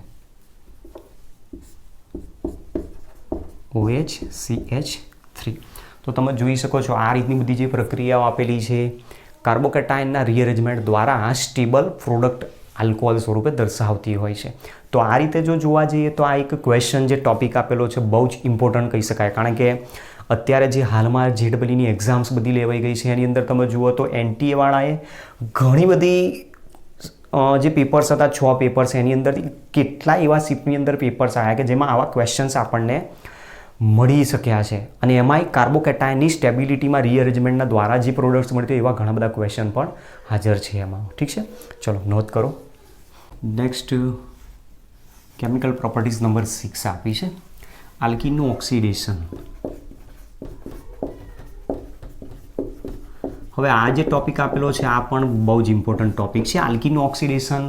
OH CH3. તો તમે જોઈ શકો છો આ રીતની બધી જે પ્રક્રિયાઓ આપેલી છે કાર્બોકેટાયનના રીઅરેન્જમેન્ટ દ્વારા સ્ટેબલ પ્રોડક્ટ આલ્કોહોલ સ્વરૂપે દર્શાવતી હોય છે. તો આ રીતે જો જોવા જઈએ તો આ એક ક્વેશ્ચન જે ટોપિક આપેલો છે બહુ જ ઇમ્પોર્ટન્ટ કહી શકાય. કારણ કે અત્યારે જે હાલમાં JEEની એક્ઝામ્સ બધી લેવાઈ ગઈ છે એની અંદર તમે જુઓ તો NTA વાળાએ ઘણી બધી જે પેપર્સ હતા, 6 પેપર્સ, એની અંદરથી કેટલા એવા શિફ્ટની અંદર પેપર્સ આવ્યા કે જેમાં આવા ક્વેશ્ચન્સ આપણને મળી શક્યા છે. અને એમાંય કાર્બોકેટાયનની સ્ટેબિલિટીમાં રીઅરેન્જમેન્ટના દ્વારા જે પ્રોડક્ટ્સ મળતી એવા ઘણા બધા ક્વેશ્ચન પણ હાજર છે એમાં. ઠીક છે, ચલો નોંધ કરો. નેક્સ્ટ કેમિકલ પ્રોપર્ટીઝ નંબર 6 આપી છે, આલ્કીનનું ઓક્સિડેશન. હવે આ જે ટોપિક આપેલો છે આ પણ બહુ જ ઇમ્પોર્ટન્ટ ટોપિક છે. આલ્કીનનું ઓક્સિડેશન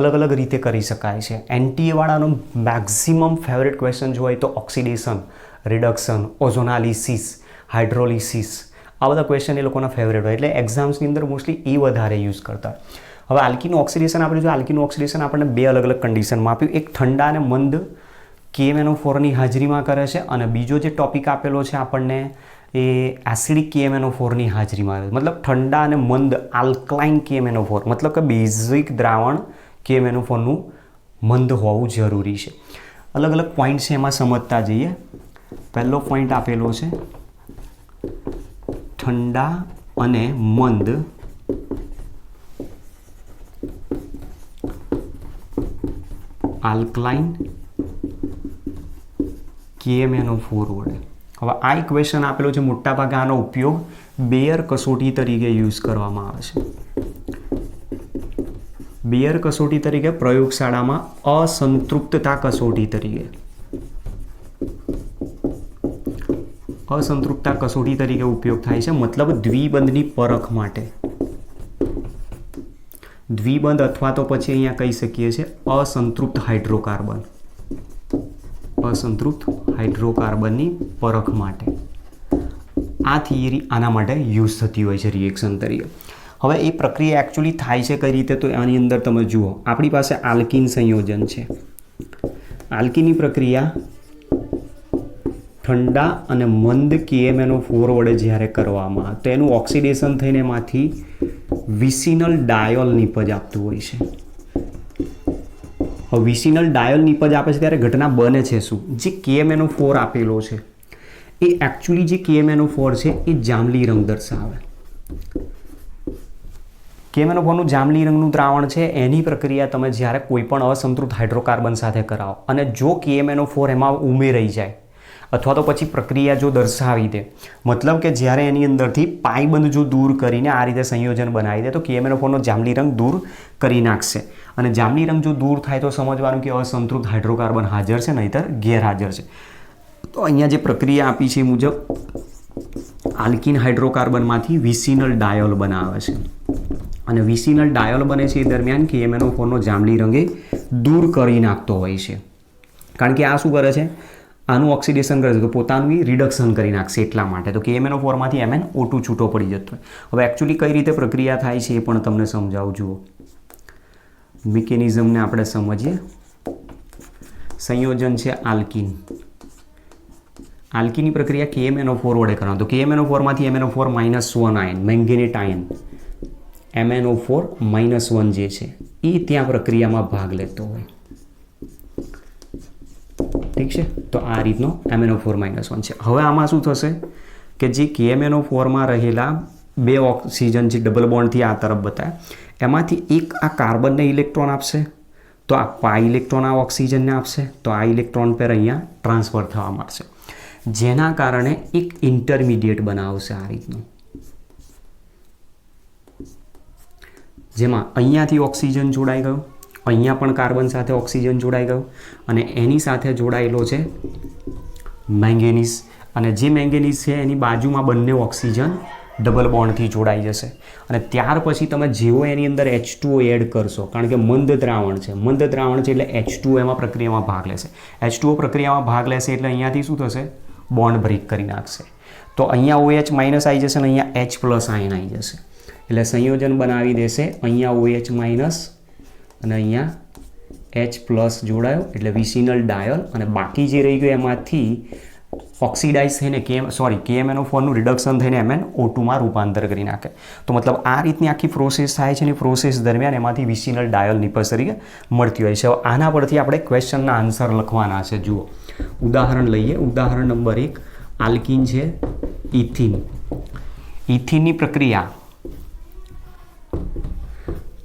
અલગ અલગ રીતે કરી શકાય છે. NTA વાળાનો મેક્સિમમ ફેવરેટ ક્વેશ્ચન જો હોય તો ઓક્સિડેશન, રિડક્શન, ઓઝોનાલિસિસ, હાઇડ્રોલિસિસ, આ બધા ક્વેશ્ચન એ લોકોના ફેવરેટ હોય એટલે એક્ઝામ્સની અંદર મોસ્ટલી એ વધારે યુઝ કરતા. હવે આલ્કીનું ઓક્સિડેશન આપણે જો આલ્કીનું ઓક્સિડેશન આપણને 2 અલગ અલગ કન્ડિશનમાં આપ્યું. એક ઠંડા અને મંદ KMnO4ની હાજરીમાં કરે છે અને બીજો જે ટોપિક આપેલો છે આપણને એ એસિડિક KMnO4ની હાજરીમાં, મતલબ ઠંડા અને મંદ આલ્કલાઇન KMnO4, મતલબ કે બેઝિક દ્રાવણ KMnO4નું મંદ હોવું જરૂરી છે. અલગ અલગ પોઈન્ટ છે એમાં સમજતા જઈએ. પહેલો પોઈન્ટ આપેલો છે ઠંડા અને મંદ આલ્કલાઇન KMnO4 વડે. હવે આ ઇક્વેશન આપેલો છે, મોટાભાગે આનો ઉપયોગ બેયર કસોટી તરીકે યુઝ કરવામાં આવે છે. બેયર કસોટી તરીકે, પ્રયોગશાળામાં અસંતૃપ્તતા કસોટી તરીકે, અસંતૃપ્તતા કસોટી તરીકે ઉપયોગ થાય છે. મતલબ દ્વિબંધની પરખ માટે, દ્વિબંધ અથવા તો પછી અહીંયા કહી શકીએ છીએ અસંતૃપ્ત હાઇડ્રોકાર્બન, અસંતૃપ્ત હાઇડ્રોકાર્બનની પરખ માટે આ થિયરી આના માટે યુઝ થતી હોય છે રિએક્શન તરીકે. હવે એ પ્રક્રિયા એકચ્યુઅલી થાય છે કઈ રીતે, તો આની અંદર તમે જુઓ, આપણી પાસે આલ્કીન સંયોજન છે. આલ્કીનની પ્રક્રિયા ઠંડા અને મંદ KMnO4 વડે જ્યારે કરવામાં આવે તો એનું ઓક્સિડેશન થઈને એમાંથી વિસિનલ ડાયોલ નિપજ આપતું હોય છે. હવે વિસિનલ ડાયોલ નિપજ આપે છે ત્યારે ઘટના બને છે શું, જે KMnO4 આપેલો છે એ એકચ્યુઅલી જે KMnO4 છે એ જાંબલી રંગ દર્શાવે. KMnO4નું જાંબલી રંગનું દ્રાવણ છે, એની પ્રક્રિયા તમે જ્યારે કોઈ પણ અસંતૃપ્ત હાઇડ્રોકાર્બન સાથે કરાવો અને જો KMnO4 એમાં ઉમેરાઈ જાય અથવા તો પછી પ્રક્રિયા જો દર્શાવી દે, મતલબ કે જ્યારે એની અંદરથી પાઈબંધ જો દૂર કરીને આ રીતે સંયોજન બનાવી દે તો KMnO4નો જાંબલી રંગ દૂર કરી નાખશે. અને જાંબલી રંગ જો દૂર થાય તો સમજવાનું કે અસંતૃપ્ત હાઇડ્રોકાર્બન હાજર છે, નહીંતર ગેરહાજર છે. તો અહીંયા જે પ્રક્રિયા આપી છે એ મુજબ આલ્કીન હાઇડ્રોકાર્બનમાંથી વિસિનલ ડાયોલ બનાવે છે અને વિસિનલ ડાયોલ બને છે એ દરમિયાન KMnO4નો જાંબલી રંગ એ દૂર કરી નાખતો હોય છે. કારણ કે આ શું કરે છે, આનું ઓક્સિડેશન કરે છે તો પોતાનું રિડક્શન કરી નાખશે એટલા માટે. તો KMnO4માંથી MnO2 છૂટો પડી જતો હોય. હવે એકચ્યુઅલી કઈ રીતે પ્રક્રિયા થાય છે એ પણ તમને સમજાવું. જુઓ, મિકેનિઝમને આપણે સમજીએ. સંયોજન છે આલ્કીન, આલ્કીનની પ્રક્રિયા KMnO4 વડે કરવાનો. તો KMnO4માંથી MnO4 -1 આયન, મેંગેનેટ આયન MnO4 -1 જે છે એ ત્યાં પ્રક્રિયામાં ભાગ લેતો હોય. ઠીક છે, તો આ રીતનો MnO4 -1 છે. હવે આમાં શું થશે કે જે KMnO4માં રહેલા બે ઓક્સિજન જે ડબલ બોન્ડથી આ તરફ બતાવ્યા, એમાંથી એક આ કાર્બનને ઇલેક્ટ્રોન આપશે તો આ પાઈ ઇલેક્ટ્રોન આ ઓક્સિજનને આપશે તો આ ઇલેક્ટ્રોન પેર અહીંયા ટ્રાન્સફર થવા માંડશે, જેના કારણે એક ઇન્ટરમીડિયેટ બનાવશે આ રીતનું, જેમાં અહીંયાથી ઓક્સિજન જોડાઈ ગયો, અહીંયા પણ કાર્બન સાથે ઓક્સિજન જોડાઈ ગયો અને એની સાથે જોડાયેલો છે મેંગેનીઝ. અને જે મેંગેનીઝ છે એની બાજુમાં બંને ઓક્સિજન ડબલ બોન્ડથી જોડાઈ જશે. અને ત્યાર પછી તમે જેવો એની અંદર H2O એડ કરશો, કારણ કે મંદ દ્રાવણ છે, મંદ દ્રાવણ છે એટલે H2O એમાં પ્રક્રિયામાં ભાગ લેશે. H2O પ્રક્રિયામાં ભાગ લેશે એટલે અહીંયાથી શું થશે, બોન્ડ બ્રેક કરી નાખશે. તો અહીંયા OH- આવી જશે અને અહીંયા H+ આયન આવી જશે. એટલે સંયોજન બનાવી દેશે, અહીંયા OH- અને અહીંયા H+ જોડાયો એટલે વિસિનલ ડાયોલ, અને બાકી જે રહી ગયું એમાંથી ઓક્સિડાઇઝ થઈને KMnO4નું રિડક્શન થઈને MnO2માં રૂપાંતર કરી નાખે. તો મતલબ આ રીતની આખી પ્રોસેસ થાય છે અને પ્રોસેસ દરમિયાન એમાંથી વિસિનલ ડાયોલ નિપજ તરીકે મળતી હોય છે. આના પરથી આપણે ક્વેશ્ચનના આન્સર લખવાના છે. જુઓ, ઉદાહરણ લઈએ. ઉદાહરણ નંબર 1, આલ્કીન છે ઇથિન. ઇથિનની પ્રક્રિયા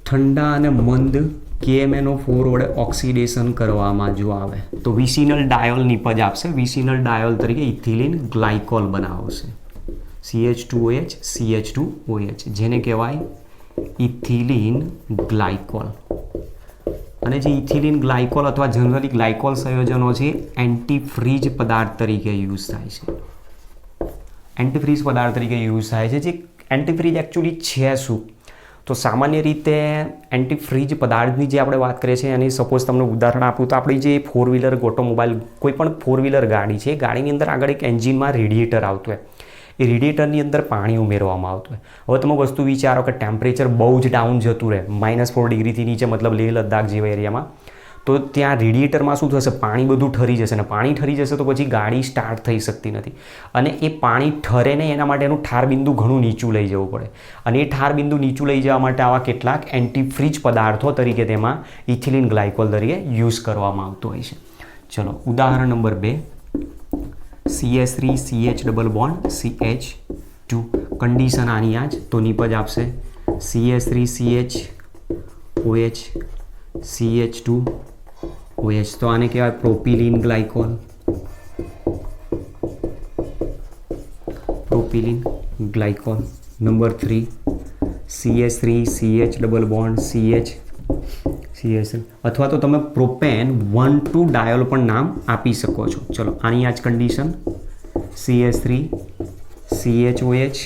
ઠંડા અને મંદ KMnO4 વડે ઓક્સિડેશન કરવામાં જો આવે તો વિસિનલ ડાયોલ નિપજ આપશે. વિસિનલ ડાયોલ તરીકે ઇથિલિન ગ્લાયકોલ બનાવશે, CH2OH CH2OH, જેને કહેવાય ઇથિલિન ગ્લાયકોલ. અને જે ઇથિલિન ગ્લાયકોલ અથવા જનરલી ગ્લાયકોલ સંયોજનો છે એન્ટીફ્રીજ પદાર્થ તરીકે યુઝ થાય છે. એન્ટીફ્રીજ પદાર્થ તરીકે યુઝ થાય છે. જે એન્ટીફ્રીજ એકચ્યુઅલી છે શું, તો સામાન્ય રીતે એન્ટીફ્રીજ પદાર્થની જે આપણે વાત કરીએ છીએ એની સપોઝ તમને ઉદાહરણ આપું તો આપણી જે 4-વ્હીલર ઓટોમોબાઈલ, કોઈ પણ 4-વ્હીલર ગાડી છે, ગાડીની અંદર આગળ એક એન્જિનમાં રેડિએટર આવતું હોય, એ રેડિએટરની અંદર પાણી ઉમેરવામાં આવતું હોય. હવે તમે વસ્તુ વિચારો કે ટેમ્પરેચર બહુ જ ડાઉન જતું રહે, -4 ડિગ્રીથી નીચે, મતલબ લેહ લદ્દાખ જેવા એરિયામાં, તો ત્યાં રેડિએટરમાં શું થશે, પાણી બધું ઠરી જશે અને પાણી ઠરી જશે તો પછી ગાડી સ્ટાર્ટ થઈ શકતી નથી. અને એ પાણી ઠરે ને એના માટે એનું ઠાર બિંદુ ઘણું નીચું લઈ જવું પડે. અને એ ઠાર બિંદુ નીચું લઈ જવા માટે આવા કેટલાક એન્ટીફ્રીજ પદાર્થો તરીકે તેમાં ઇથિલિન ગ્લાયકોલ તરીકે યુઝ કરવામાં આવતો હોય છે. ચલો, ઉદાહરણ number 2, CH3CH double bond CH2. Condition આની આ જ, તો નિપજ આપશે CH3CH CH2OH. તો આને કહેવાય propylene glycol. Propylene glycol. Number 3 CH3 CH double bond CH અથવા તો તમે પ્રોપેન 1,2 ડાયોલ પણ નામ આપી શકો છો. ચલો આની આ જ condition CH3 CHOH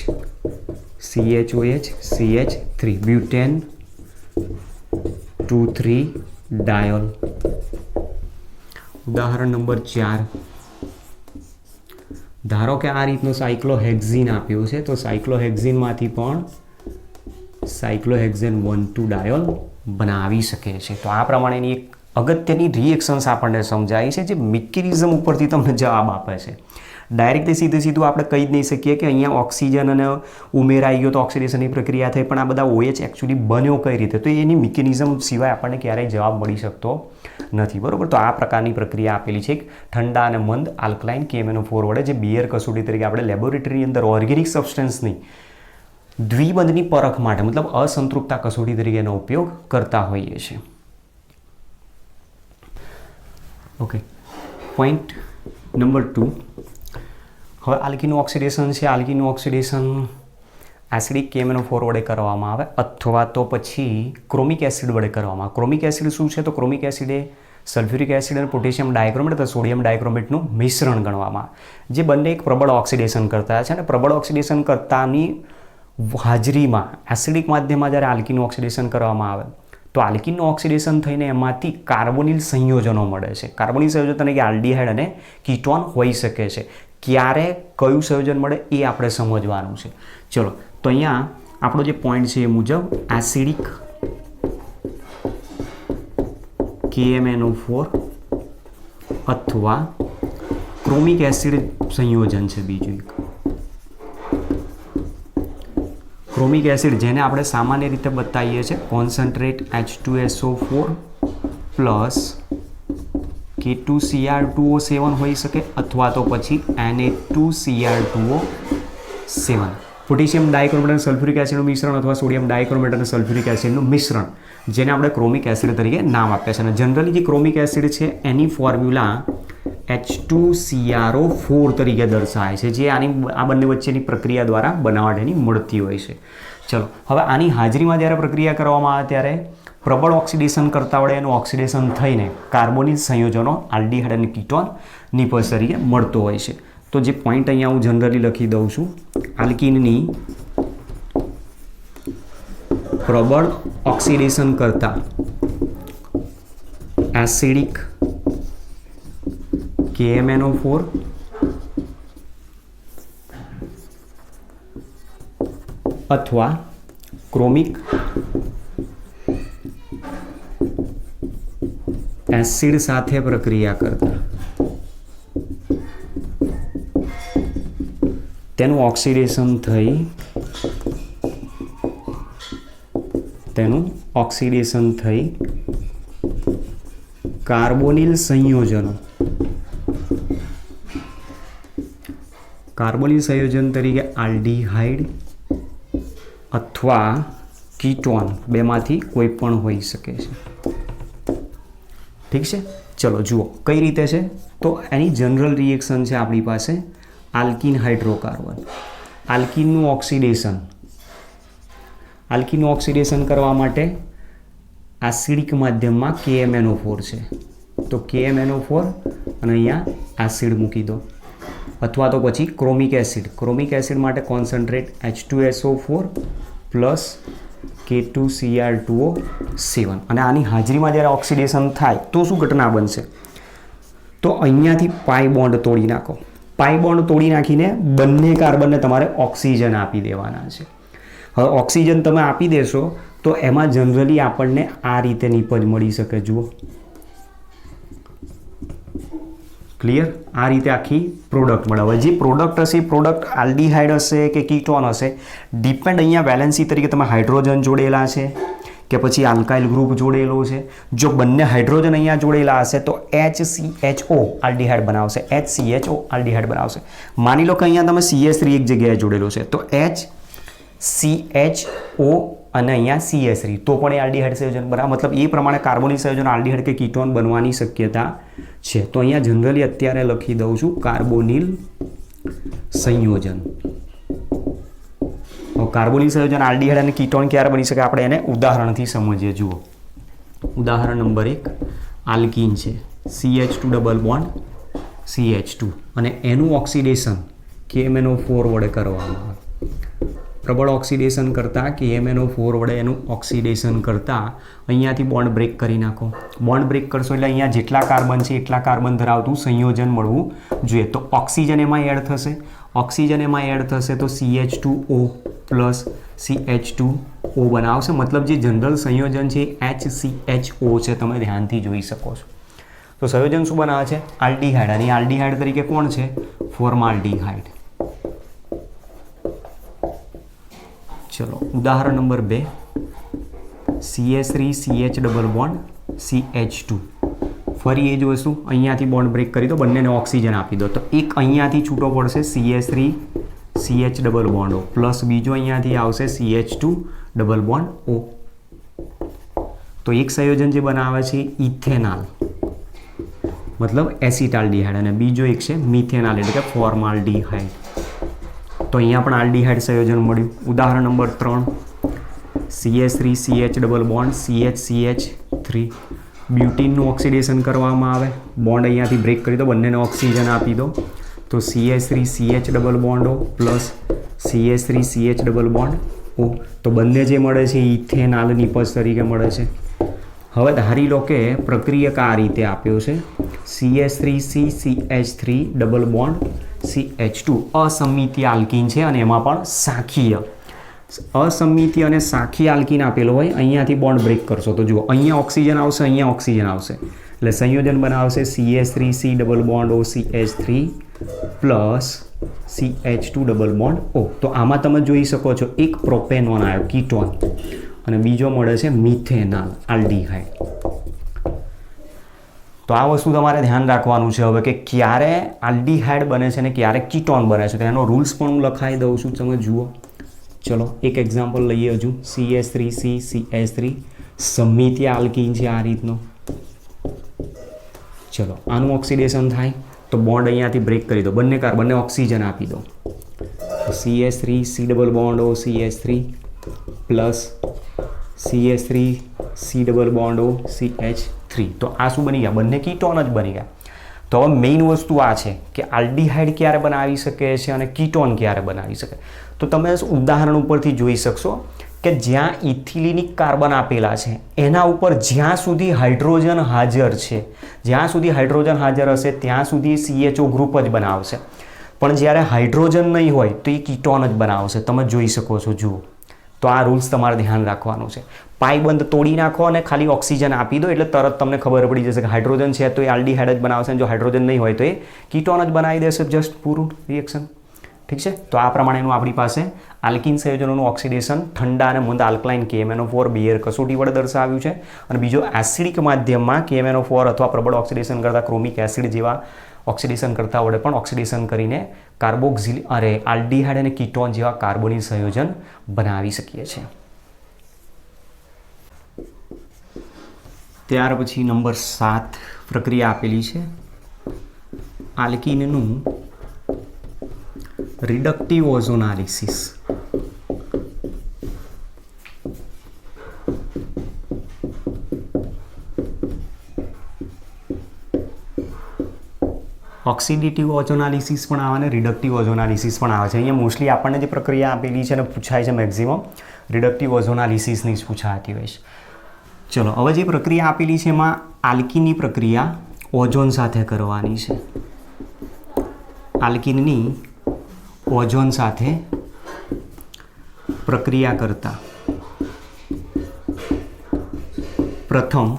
CHOH CH3 butane 2,3 diol. ઉદાહરણ નંબર 4 ધારો કે આ રીતનો સાયક્લોહેક્ઝીન આપ્યો છે તો સાયક્લોહેક્ઝીનમાંથી પણ સાયક્લોહેક્ઝેન 1,2 ડાયોલ બનાવી શકે છે. તો આ પ્રમાણેની એક અગત્યની રિએક્શન્સ આપણને સમજાય છે જે મિકેનિઝમ ઉપરથી તમને જવાબ આપે છે. ડાયરેક્ટલી સીધું આપણે કહી જ નહીં શકીએ કે અહીંયા ઓક્સિજન અને ઉમેરાઈ ગયો તો ઓક્સિડેશનની પ્રક્રિયા થઈ, પણ આ બધા OH એકચ્યુઅલી બન્યો કઈ રીતે, તો એની મિકેનિઝમ સિવાય આપણને ક્યારેય જવાબ મળી શકતો નથી. બરાબર. તો આ પ્રકારની પ્રક્રિયા આપેલી છે ઠંડા અને મંદ આલ્કલાઇન KMnO4 વડે, જે બીયર કસોટી તરીકે આપણે લેબોરેટરીની અંદર ઓર્ગેનિક સબસ્ટન્સની દ્વિબંધની પરખ માટે મતલબ અસંતૃપ્તતા કસોટી તરીકે એનો ઉપયોગ કરતા હોઈએ છીએ. Okay, point number 2. હવે આલ્કીનું ઓક્સિડેશન છે. આલ્કીનું ઓક્સિડેશન એસિડિક KMnO4 વડે કરવામાં આવે અથવા તો પછી ક્રોમિક એસિડ વડે કરવામાં આવે. ક્રોમિક એસિડ શું છે? તો ક્રોમિક એસિડ એ સલ્ફ્યુરિક એસિડ અને પોટેશિયમ ડાયક્રોમેટ અથવા સોડિયમ ડાયક્રોમેટનું મિશ્રણ ગણવામાં આવે, જે બંને એક પ્રબળ ઓક્સિડેશન કરતા છે. અને પ્રબળ ઓક્સિડેશન કરતાની હાજરીમાં એસિડિક માધ્યમમાં જ્યારે આલ્કીનું ઓક્સિડેશન કરવામાં આવે તો આલ્કીનનું ઓક્સિડેશન થઈને એમાંથી કાર્બોનિલ સંયોજનો મળે છે. કાર્બોનિલ સંયોજન તરીકે આલ્ડીહાઇડ અને કીટોન હોઈ શકે છે. ક્યારે કયું સંયોજન મળે એ આપણે સમજવાનું છે. ચલો, તો અહીંયા આપણો જે પોઈન્ટ છે એ મુજબ એસિડિક KMnO4 અથવા ક્રોમિક એસિડ સંયોજન છે બીજું એક ક્રોમિક એસિડ, જેને આપણે સામાન્ય રીતે બતાવીએ છીએ કોન્સન્ટ્રેટ H2SO4 પ્લસ K2Cr2O7 હોઈ શકે અથવા તો પછી Na2Cr2O7. પોટેશિયમ ડાયક્રોમેટ અને સલ્ફ્યુરિક એસિડનું મિશ્રણ અથવા સોડિયમ ડાયક્રોમેટ અને સલ્ફ્યુરિક એસિડનું મિશ્રણ, જેને આપણે ક્રોમિક એસિડ તરીકે નામ આપ્યા છે. અને જનરલી જે ક્રોમિક એસિડ છે એની ફોર્મ્યુલા H2CrO4 તરીકે દર્શાવાય છે, જે આ બંને વચ્ચેની પ્રક્રિયા દ્વારા બનાવટ એની મળતી હોય છે. ચલો, હવે આની હાજરીમાં જ્યારે પ્રક્રિયા કરવામાં આવે ત્યારે પ્રબળ ઓક્સિડેશન કરતા વડે એનું ઓક્સિડેશન થઈને કાર્બોનિલ સંયોજનો આલ્ડીહાઇડ અને કીટોન નિપજ તરીકે મળતો હોય છે. તો જે પોઈન્ટ અહીંયા હું જનરલી લખી દઉં છું, આલ્કીનની પ્રબળ ઓક્સિડેશન કરતા એસિડિક KMnO4 અથવા ક્રોમિક એસિડ સાથે પ્રક્રિયા કરતા તેનું ઓક્સિડેશન થઈ કાર્બોનિલ સંયોજન તરીકે આલ્ડીહાઇડ અથવા કીટોન બેમાંથી કોઈ પણ હોઈ શકે છે. ઠીક છે. ચલો જુઓ કઈ રીતે છે. તો એની જનરલ રિએક્શન છે આપણી પાસે આલ્કીન હાઇડ્રોકાર્બન. આલ્કીનનું ઓક્સિડેશન કરવા માટે એસિડિક માધ્યમમાં KMnO4 છે, તો KMnO4 અને અહીંયા એસિડ મૂકી દો. અથવા તો પછી ક્રોમિક એસિડ માટે કોન્સન્ટ્રેટ H2SO4 પ્લસ K2Cr2O7. અને આની હાજરીમાં જ્યારે ઓક્સિડેશન થાય તો શું ઘટના બનશે? તો અહીંયાથી પાઈ બોન્ડ તોડી નાખો. પાઈ બોન્ડ તોડી નાખીને બંને કાર્બનને તમારે ઓક્સિજન આપી દેવાના છે. હવે ઓક્સિજન તમે આપી દેશો તો એમાં જનરલી આપણને આ રીતે નિપજ મળી શકે. જુઓ, ક્લિયર? આ રીતે આખી પ્રોડક્ટ મળે. હવે જે પ્રોડક્ટ હશે એ પ્રોડક્ટ આલ્ડીહાઇડ હશે કે કીટોન હશે, ડિપેન્ડ અહીંયા વેલેન્સી તરીકે તમે હાઇડ્રોજન જોડેલા છે કે પછી આલ્કાઇલ ગ્રુપ જોડેલો છે. જો બંને હાઇડ્રોજન અહીંયા જોડેલા હશે તો HCHO આલ્ડીહાઇડ બનાવશે, HCHO આલ્ડીહાઇડ બનાવશે. માની લો કે અહીંયા તમે CH3 એક જગ્યાએ જોડેલો છે તો HCHO અને અહીંયા CH3, તો પણ એ આલ્ડીહાઇડ સંયોજન બનાવે. મતલબ એ પ્રમાણે કાર્બોનિલ સંયોજન આલ્ડીહાઇડ કે કીટોન બનવાની શક્યતા છે. તો અહીંયા જનરલી અત્યારે લખી દઉં છું કાર્બોનિલ સંયોજન. તો કાર્બોનિલ સંયોજન આલ્ડીહાઇડ અને કીટોન ક્યારે બની શકે આપણે એને ઉદાહરણથી સમજીએ. જુઓ ઉદાહરણ નંબર 1 આલ્કીન છે CH2 ડબલ બોન્ડ CH2 અને એનું ઓક્સિડેશન KMnO4 વડે કરવામાં આવે. પ્રબળ ઓક્સિડેશન કરતાં KMnO4 વડે એનું ઓક્સિડેશન કરતાં અહીંયાથી બોન્ડ બ્રેક કરી નાખો. બોન્ડ બ્રેક કરશો એટલે અહીંયા જેટલા કાર્બન છે એટલા કાર્બન ધરાવતું સંયોજન મળવું જોઈએ. તો ઓક્સિજન એમાં એડ થશે. ઓક્સિજન એમાં એડ થશે તો CH2O પ્લસ CH2O બનાવશે. મતલબ જે જનરલ સંયોજન છે HCHO છે, તમે ધ્યાનથી જોઈ શકો છો. તો સંયોજન શું બનાવે છે? આલ્ડીહાઇડ. અને આલ્ડીહાઇડ તરીકે કોણ છે? ફોર્માલ્ડીહાઇડ. ચલો ઉદાહરણ number 2 CH3CH double bond CH2. ફરી એ જ વસ્તુ અહીંયાથી બોન્ડ બ્રેક કરી દો, બંનેને ઓક્સિજન આપી દો. તો એક અહીંયાથી છૂટો પડશે CH3CH double bond O plus બીજો અહીંયાથી આવશે CH2 ડબલ બોન્ડ O. તો એક સંયોજન જે બનાવે છે ઇથેનાલ મતલબ એસિટાલ્ડીહાઇડ અને બીજો એક છે મિથેનાલ એટલે કે ફોર્માલ્ડીહાઇડ. તો અહીંયા પણ આલ્ડીહાઇડ સંયોજન મળ્યું. ઉદાહરણ number 3 CH3CH double bond CH3. બ્યુટીનનું ઓક્સિડેશન કરવામાં આવે, બોન્ડ અહીંયાથી બ્રેક કરી દો, બંનેને ઓક્સિજન આપી દો. તો CH3CH double bond O plus CH3CH double bond O. તો બંને જે મળે છે ઇથેનાલ નિપજ તરીકે મળે છે. હવે ધારી લો કે પ્રક્રિયક આ રીતે આપ્યો છે CH3CCH3 double bond CH2. અસમિતીય alkene છે અને એમાં પણ શાખીય. અસમિતીય અને શાખીય આલ્કીન આપેલો હોય, અહીંયાથી બોન્ડ બ્રેક કરશો તો જુઓ અહીંયા ઓક્સિજન આવશે, અહીંયા ઓક્સિજન આવશે એટલે સંયોજન બનાવશે CH3C double bond O CH3 plus CH2 double bond O. તો આમાં તમે જોઈ શકો છો એક પ્રોપેનોન આવ્યો કીટોન અને બીજો મળે છે મિથેનાલ આલ્ડીહાઇડ. તો આ વસ્તુ તમારે ધ્યાન રાખવાનું છે હવે કે ક્યારે આલ્ડીહાઇડ બને છે અને ક્યારે કીટોન બને છે. તો એનો રૂલ્સ પણ હું લખાઈ દઉં છું, તમે જુઓ. ચલો એક એક્ઝામ્પલ લઈએ હજુ. CH3CCH3 સમિતીય આલ્કીન છે આ રીતનો. ચલો આનું ઓક્સિડેશન થાય તો બોન્ડ અહીંયાથી બ્રેક કરી દો, બંને કાર્બનને ઓક્સિજન આપી દો. CH3C double bond O CH3 plus CH3C double bond O CH3. તો આ શું બની ગયા? બંને કીટોન જ બની ગયા. તો હવે મેઇન વસ્તુ આ છે કે આલ્ડીહાઇડ ક્યારે બનાવી શકે છે અને કીટોન ક્યારે બનાવી શકે. તો તમે ઉદાહરણ ઉપરથી જોઈ શકશો કે જ્યાં ઇથિલિનિક કાર્બન આપેલા છે એના ઉપર જ્યાં સુધી હાઇડ્રોજન હાજર છે, જ્યાં સુધી હાઇડ્રોજન હાજર હશે ત્યાં સુધી CHO ગ્રુપ જ બનાવશે. પણ જ્યારે હાઇડ્રોજન નહીં હોય તો એ કીટોન જ બનાવશે. તમે જોઈ શકો છો, જુઓ. તો આ રૂલ્સ તમારે ધ્યાન રાખવાનું છે. પાઇબંધ તોડી નાખો અને ખાલી ઓક્સિજન આપી દો એટલે તરત તમને ખબર પડી જશે કે હાઇડ્રોજન છે તો એ આલ્ડીહાઇડ જ બનાવશે અને જો હાઇડ્રોજન નહીં હોય તો એ કીટોન જ બનાવી દેશે. જસ્ટ પૂરું રિએક્શન. ઠીક છે. તો આ પ્રમાણેનું આપણી પાસે આલ્કીન સંયોજનોનું ઓક્સિડેશન ઠંડા અને મંદ આલ્કલાઇન KMnO4 બેયર કસોટી વડે દર્શાવ્યું છે. અને બીજો એસિડિક માધ્યમમાં KMnO4 અથવા પ્રબળ ઓક્સિડેશન કરતા ક્રોમિક એસિડ જેવા ઓક્સિડેશન કરતા વડે પણ ઓક્સિડેશન કરીને આલ્ડીહાઇડ અને કીટોન જેવા કાર્બોનિલ સંયોજન બનાવી શકીએ છીએ. ત્યાર પછી નંબર 7 પ્રક્રિયા આપેલી છે આલ્કીનનું રિડક્ટિવ ઓઝોનાલિસિસ. ઓક્સિડેટિવ ઓઝોનાલિસિસ પણ આવે અને રિડક્ટિવ ઓઝોનાલિસિસ પણ આવે છે. અહીંયા મોસ્ટલી આપણને જે પ્રક્રિયા આપેલી છે અને પૂછાય છે મેક્સિમમ રિડક્ટિવ ઓઝોનાલિસિસની જ પૂછાતી હોય છે. ચલો હવે જે પ્રક્રિયા આપેલી છે એમાં આલ્કીનની પ્રક્રિયા ઓઝોન સાથે કરવાની છે. આલ્કીનની ઓઝોન સાથે પ્રક્રિયા કરતા પ્રથમ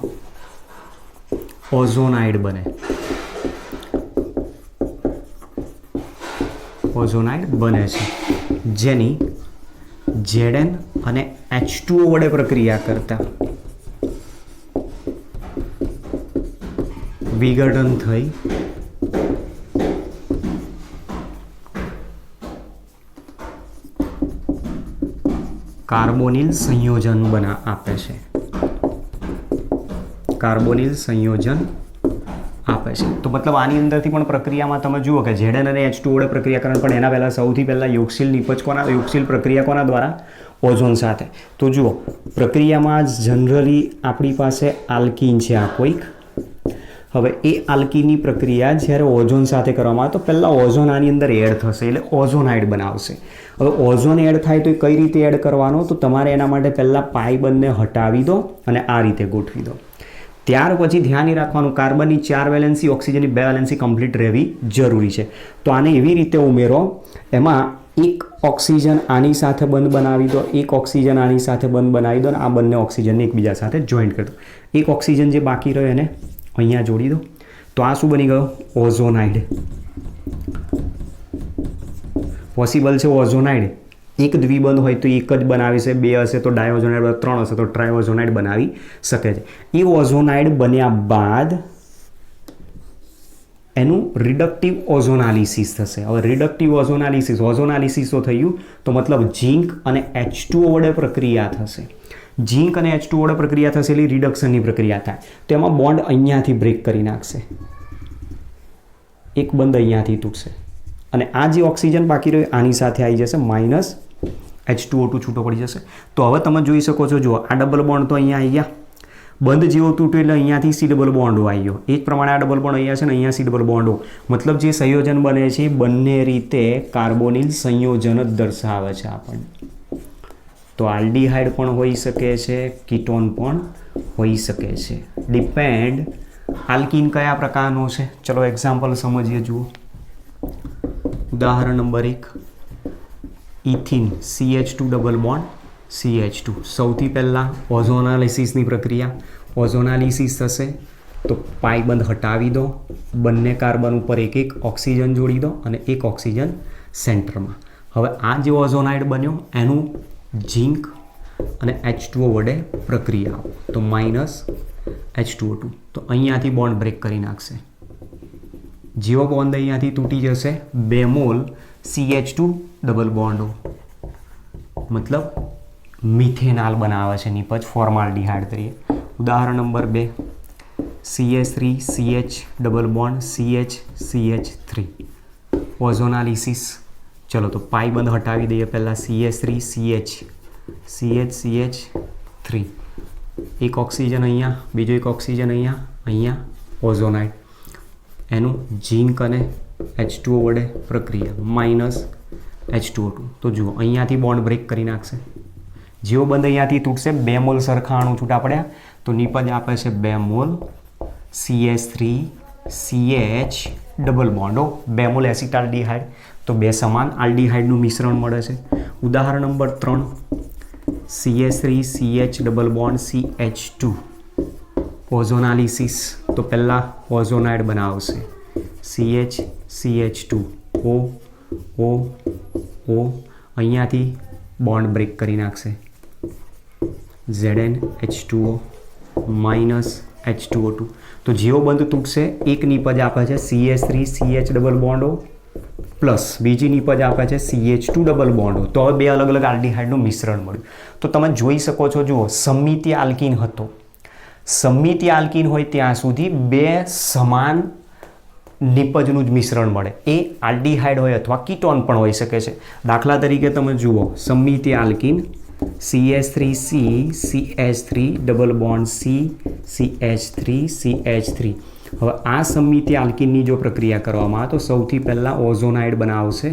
ઓઝોનાઇડ બને. ઓઝોનાઇડ બને છે જેની Zn અને H2O વડે પ્રક્રિયા કરતા વિઘટન થઈ કાર્બોનિલ સંયોજન આપે છે. કાર્બોનિલ સંયોજન આપે છે. તો મતલબ આની અંદરથી પણ પ્રક્રિયામાં તમે જુઓ કે Zn અને H2O વડે પ્રક્રિયાકરણ, પણ એના પહેલાં સૌથી પહેલાં યોગશીલ પ્રક્રિયા કોના દ્વારા? ઓઝોન સાથે. તો જુઓ પ્રક્રિયામાં જનરલી આપણી પાસે આલ્કીન છે આ કોઈક. હવે એ આલ્કીનની પ્રક્રિયા જ્યારે ઓઝોન સાથે કરવામાં આવે તો પહેલાં ઓઝોન આની અંદર એડ થશે એટલે ઓઝોનાઇડ બનાવશે. હવે ઓઝોન એડ થાય તો એ કઈ રીતે એડ કરવાનો? તો તમારે એના માટે પહેલાં પાઈ બંને હટાવી દો અને આ રીતે ગોઠવી દો. ત્યાર પછી ધ્યાન રાખવાનું, કાર્બનની 4 વેલેન્સી, ઓક્સિજનની 2 વેલેન્સી કમ્પ્લીટ રહેવી જરૂરી છે. તો આને એવી રીતે ઉમેરો, એમાં એક ઓક્સિજન આની સાથે બંધ બનાવી દો, એક ઓક્સિજન આની સાથે બંધ બનાવી દો અને આ બંને ઓક્સિજનને એકબીજા સાથે જોઈન્ટ કરી દો. એક ઓક્સિજન જે બાકી રહ્યો એને અહીંયા જોડી દો. તો આ શું બની ગયો? ઓઝોનાઇડ. પોસિબલ છે ઓઝોનાઇડ. એક દ્વિબંધ હોય તો એક જ બનાવી છે, 2 હશે તો ડાયઓઝોનાઇડ, 3 હશે તો ટ્રાયોઝોનાઇડ બનાવી શકે છે. એ ઓઝોનાઇડ બન્યા બાદ એનું રિડક્ટિવ ઓઝોનાલિસિસ થશે. હવે રિડક્ટિવ ઓઝોનાલિસિસ તો થયું તો મતલબ ઝીંક અને H2O વડે પ્રક્રિયા થશે. ઝીંક અને H2O વડે પ્રક્રિયા થશે એટલે રિડક્શનની પ્રક્રિયા થાય. તો એમાં બોન્ડ અહીંયાથી બ્રેક કરી નાખશે, એક બંધ અહીંયાથી તૂટશે અને આ જે ઓક્સિજન બાકી રહ્યો આની સાથે આવી જશે, માઇનસ H2O2 છૂટો પડી જશે. તો હવે તમે જોઈ શકો છો, જુઓ આ ડબલ બોન્ડ તો અહીંયા આવી ગયા, બંધ જેવો તૂટ્યો એટલે અહીંયાથી સી ડબલ બોન્ડ આવી ગયો. એ જ પ્રમાણે આ ડબલ બોન્ડ અહીંયા છે ને અહીંયા સી ડબલ બોન્ડ. મતલબ જે સંયોજન બને છે બંને રીતે કાર્બોનિલ સંયોજન જ દર્શાવે છે આપણને. તો આલ્ડીહાઇડ પણ હોઈ શકે છે, કીટોન પણ હોઈ શકે છે. ડિપેન્ડ આલ્કીન કયા પ્રકારનો છે. ચલો એક્ઝામ્પલ સમજીએ. જુઓ ઉદાહરણ number 1, ethene CH2 double bond CH2. સૌથી પહેલાં ઓઝોનાલિસિસની પ્રક્રિયા. ઓઝોનાલિસિસ થશે તો પાઈ બંધ હટાવી દો, બંને કાર્બન ઉપર એક એક ઓક્સિજન જોડી દો અને એક ઓક્સિજન સેન્ટરમાં. હવે આ જે ઓઝોનાઇડ બન્યો એનું ઝીંક અને H2O વડે પ્રક્રિયા તો માઇનસ H2O2. તો અહીંયાથી બોન્ડ બ્રેક કરી નાખશે. જેવો બોન્ડ અહીંયાથી તૂટી જશે, 2 મોલ CH2 ડબલ બોન્ડો, મતલબ મિથેનાલ બનાવે છે નિપજ ફોર્માલ્ડિહાઇડ તરીકે. ઉદાહરણ number 2, CH3CH double bond CH3. ઓઝોનાલિસિસ. ચલો તો પાઈ બંધ હટાવી દઈએ પહેલાં. CH3 એક ઓક્સિજન અહીંયા, બીજો એક ઓક્સિજન અહીંયા ઓઝોનાઇડ. એનું ઝીંક અને H2O વડે પ્રક્રિયા, માઇનસ H2O2. તો જુઓ અહીંયાથી બોન્ડ બ્રેક કરી નાખશે. જેવો બંધ અહીંયાથી તૂટશે, 2 મોલ સરખા અણુ છૂટા પડ્યા તો નિપજ આપે છે 2 મોલ CH3CH ડબલ બોન્ડો, 2 મોલ એસિટાલ્ડીહાઇડ. તો 2 સમાન આલ્ડીહાઇડનું મિશ્રણ મળે છે. ઉદાહરણ number 3, CH3CH double bond CH2. ઓઝોનાલિસિસ. તો પહેલાં ઓઝોનાઇડ બનાવશે, CH2 O અહીંયાથી બોન્ડ બ્રેક કરી નાખશે, ZnH2O માઇનસ H2O2. તો જેવો બંધ તૂટશે એક નિપજ આપે છે CH3CH ડબલ બોન્ડો પ્લસ બીજી નિપજ આપે છે CH2 ડબલ બોન્ડો. તો હવે 2 અલગ અલગ આલ્ડીહાઇડનું મિશ્રણ મળ્યું. તો તમે જોઈ શકો છો, જુઓ સમમિતીય આલ્કીન હતો. સમમિતીય આલ્કીન હોય ત્યાં સુધી 2 સમાન નિપજનું જ મિશ્રણ મળે. એ આલ્ડીહાઇડ હોય અથવા કીટોન પણ હોઈ શકે છે. દાખલા તરીકે તમે જુઓ સમમિતીય alkene CH3C CH3 double bond CH3. હવે આ સમમિતીય આલ્કીનની જો પ્રક્રિયા કરવામાં આવે તો સૌથી પહેલાં ઓઝોનાઇડ બનાવશે.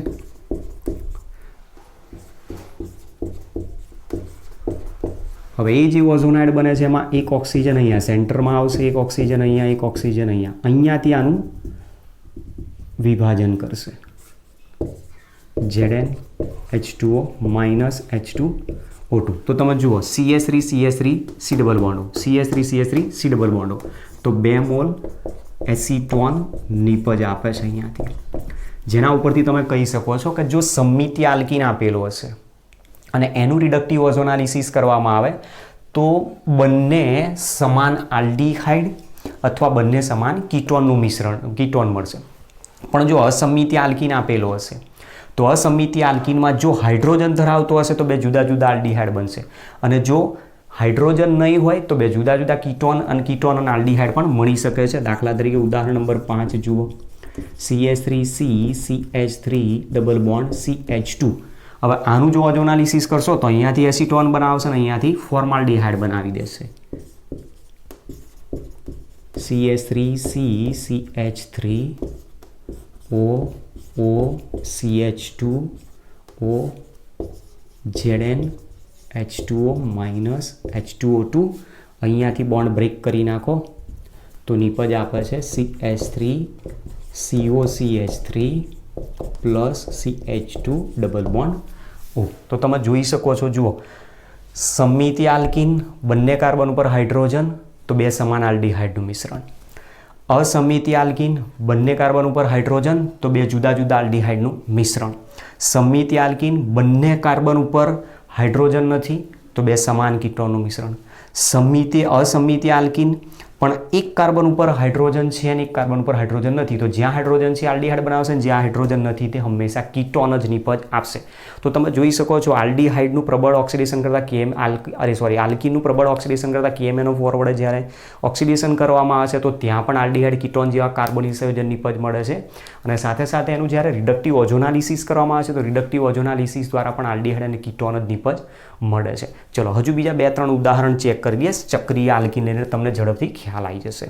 હવે એ જે ઓઝોનાઇડ બને છે એમાં એક ઓક્સિજન અહીંયા સેન્ટરમાં આવશે, એક ઓક્સિજન અહીંયા, એક ઓક્સિજન અહીંયાથી આનું વિભાજન કરશે, ZnH2O માઇનસ H2O2. તો તમે જુઓ CH3 C ડબલ બોન્ડો, CH3 C ડબલ બોન્ડો. તો 2 મોલ એસિટોન નિપજ આપે છે અહીંયાથી, જેના ઉપરથી તમે કહી શકો છો કે જો સમમિતીય આલ્કીન આપેલો હશે અને એનું રિડક્ટિવ ઓઝોનાલિસિસ કરવામાં આવે તો બંને સમાન આલ્ડીહાઇડ અથવા બંને સમાન કીટોનનું કીટોન મળશે. પણ જો અસમમિતીય આલ્કીન આપેલો હશે તો અસમમિતીય આલ્કીનમાં જો હાઇડ્રોજન ધરાવતો હશે તો 2 જુદા જુદા આલ્ડીહાઇડ બનશે, અને જો હાઇડ્રોજન નહીં હોય તો બે જુદા જુદા કીટોન અને આલ્ડીહાઇડ પણ મળી શકે છે. દાખલા તરીકે ઉદાહરણ નંબર 5 જુઓ, CH3C CH3 double bond CH2. હવે આનું જો ઓઝોનાલિસિસ કરશો તો અહીંયાથી એસિટોન બનાવશે અને અહીંયાથી ફોર્માલ્ડીહાઇડ બનાવી દેશે. CH3C CH3 O CH2 O Zn H2O minus H2O2. અહીંયાથી બોન્ડ બ્રેક કરી નાખો તો નીપજ આપે છે CH3 COCH3 plus CH2 double bond O. તો તમે જોઈ શકો છો, જુઓ, સમમિતીય આલ્કીન, બંને કાર્બન ઉપર હાઇડ્રોજન તો બે સમાન આલ્ડીહાઇડનું મિશ્રણ. અસમિતીય આલ્કીન, બંને કાર્બન ઉપર હાઇડ્રોજન તો બે જુદા જુદા આલ્ડીહાઇડનું મિશ્રણ. સમમિતીય આલ્કીન, બંને કાર્બન ઉપર હાઇડ્રોજન નથી તો બે સમાન કીટોનનું મિશ્રણ. અસમિતીય આલ્કીન પણ એક કાર્બન ઉપર હાઇડ્રોજન છે અને એક કાર્બન ઉપર હાઇડ્રોજન નથી તો જ્યાં હાઇડ્રોજન છે આલ્ડીહાઇડ બનાવશે અને જ્યાં હાઇડ્રોજન નથી તે હંમેશા કીટોન જ નીપજ આપશે. તો તમે જોઈ શકો છો આલ્ડીહાઇડનું પ્રબળ ઓક્સિડેશન કરતાં આલ્કીનનું પ્રબળ ઓક્સિડેશન કરતાં KMnO4 વડે જ્યારે ઓક્સિડેશન કરવામાં આવે છે તો ત્યાં પણ આલ્ડીહાઇડ કીટોન જેવા કાર્બોનિલ સંયોજન નીપજ મળે છે. અને સાથે સાથે એનું જ્યારે રિડક્ટિવ ઓઝોનાલિસિસ કરવામાં આવે છે તો રિડક્ટિવ ઓઝોનાલિસિસ દ્વારા પણ આલ્ડીહાઇડ અને કીટોન જ નીપજ મળે છે. ચલો હજુ બીજા 2-3 ઉદાહરણ ચેક કરી દઈએ ચક્રીય આલ્કીન લઈને, તમને ઝડપથી ખ્યાલ આવી જશે.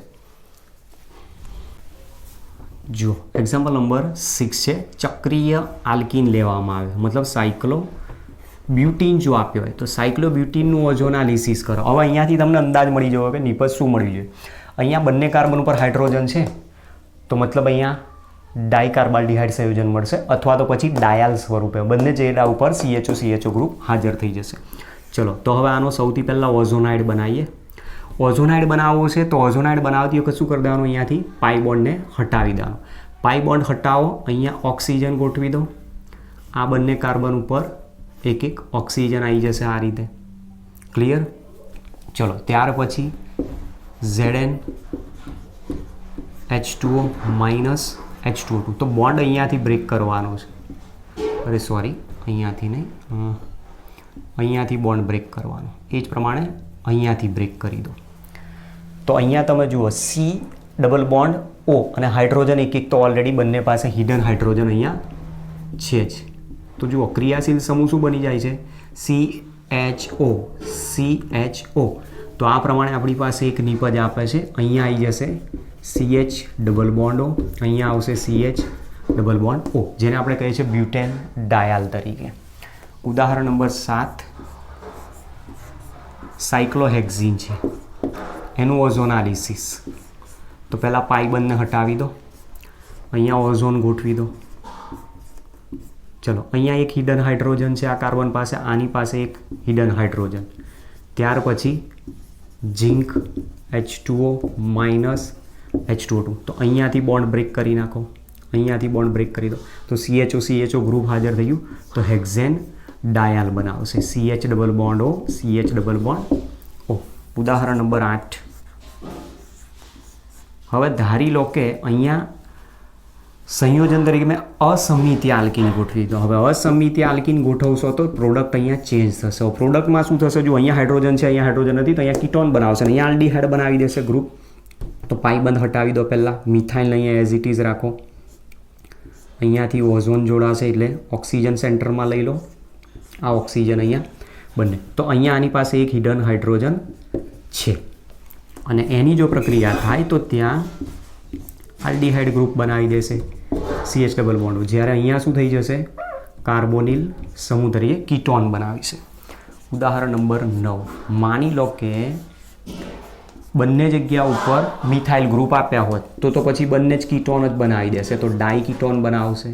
જુઓ, એક્ઝામ્પલ નંબર 6 છે, ચક્રીય આલ્કીન લેવામાં આવે, મતલબ સાયક્લોબ્યુટીન જો આપ્યો હોય તો સાયક્લોબ્યુટીનનું ઓઝોનાલિસિસ કરો. હવે અહીંયાથી તમને અંદાજ મળી જવો કે નીપજ શું મળવી જોઈએ. અહીંયા બંને કાર્બન ઉપર હાઇડ્રોજન છે તો મતલબ અહીંયા ડાયકાર્બાલ્ડીહાઇડ સંયોજન મળશે અથવા તો પછી ડાયાલ સ્વરૂપે બંને ચેડા ઉપર CHO ગ્રુપ હાજર થઈ જશે. ચલો તો હવે આનો સૌથી પહેલાં ઓઝોનાઇડ બનાવીએ. ઓઝોનાઇડ બનાવવો છે તો ઓઝોનાઇડ બનાવતી વખત શું કરી દેવાનું, અહીંયાથી પાઈ બોન્ડને હટાવી દેવાનું. પાઈ બોન્ડ હટાવો, અહીંયા ઓક્સિજન ગોઠવી દો. આ બંને કાર્બન ઉપર એક એક ઓક્સિજન આવી જશે આ રીતે. ક્લિયર? ચલો ત્યાર પછી Zn H2O માઇનસ H2O2. તો બોન્ડ અહીંયાથી બ્રેક કરવાનો છે. અહીંયાથી નહીં, અહીંયાથી બોન્ડ બ્રેક કરવાનો. એ જ પ્રમાણે અહીંયાથી બ્રેક કરી દો. તો અહીંયા તમે જુઓ C ડબલ બોન્ડ O અને હાઇડ્રોજન એક તો ઓલરેડી બંને પાસે હિડન હાઇડ્રોજન અહીંયા છે જ. તો જુઓ ક્રિયાશીલ સમૂહ શું બની જાય છે, CHO. તો આ પ્રમાણે આપણી પાસે એક નીપજ આપે છે. અહીંયા આવી જશે CH ડબલ બોન્ડ O, અહીંયા આવશે CH ડબલ બોન્ડ O, જેને આપણે કહીએ છીએ બ્યુટેન ડાયાલ તરીકે. ઉદાહરણ નંબર 7 સાયક્લોહેક્ઝીન છે, એનું ઓઝોનાલિસિસ. તો પહેલાં પાઇબંધને હટાવી દો, અહીંયા ઓઝોન ગોઠવી દો. ચલો અહીંયા એક હિડન હાઇડ્રોજન છે આ કાર્બન પાસે, આની પાસે એક હિડન હાઇડ્રોજન. ત્યાર પછી ઝિંક H2O માઇનસ H2O2. તો અહીંયાથી બોન્ડ બ્રેક કરી નાખો, અહીંયાથી બોન્ડ બ્રેક કરી દો તો CHO ગ્રુપ હાજર થયું તો હેક્ઝેન ડાયાલ બનાવશે. CH double bond O CH double bond O. ઉદાહરણ નંબર 8. હવે ધારી લો કે અહીંયા સંયોજન તરીકે મેં અસમિતીય આલ્કીન ગોઠવી દો. હવે અસમિતીય આલ્કીન ગોઠવશો તો પ્રોડક્ટ અહીંયા ચેન્જ થશે. પ્રોડક્ટમાં શું થશે, જો અહીંયા હાઇડ્રોજન છે, અહીંયા હાઇડ્રોજન નથી તો અહીંયા કીટોન બનાવશે, અહીંયા આલ્ડીહાઇડ બનાવી દેશે ગ્રુપ. તો પાઈ બંધ હટાવી દો પહેલાં, મિથાઇલ અહીંયા એઝ ઇટ ઇઝ રાખો. અહીંયાથી ઓઝોન જોડાશે એટલે ઓક્સિજન સેન્ટરમાં લઈ લો, આ ઓક્સિજન અહીંયા બંને. તો અહીંયા આની પાસે એક હિડન હાઇડ્રોજન છે અને એની જો પ્રક્રિયા થાય તો ત્યાં આલ્ડીહાઇડ ગ્રુપ બનાવી દેશે CH ડબલ બોન્ડ. જ્યારે અહીંયા શું થઈ જશે, કાર્બોનિલ સમૂહ તરીકે કીટોન બનાવીશે. ઉદાહરણ નંબર 9. માની લો કે બંને જગ્યા ઉપર મિથાઇલ ગ્રુપ આપ્યા હોત તો પછી બંને જ કીટોન જ બનાવી દેશે, તો ડાઈ કીટોન બનાવશે.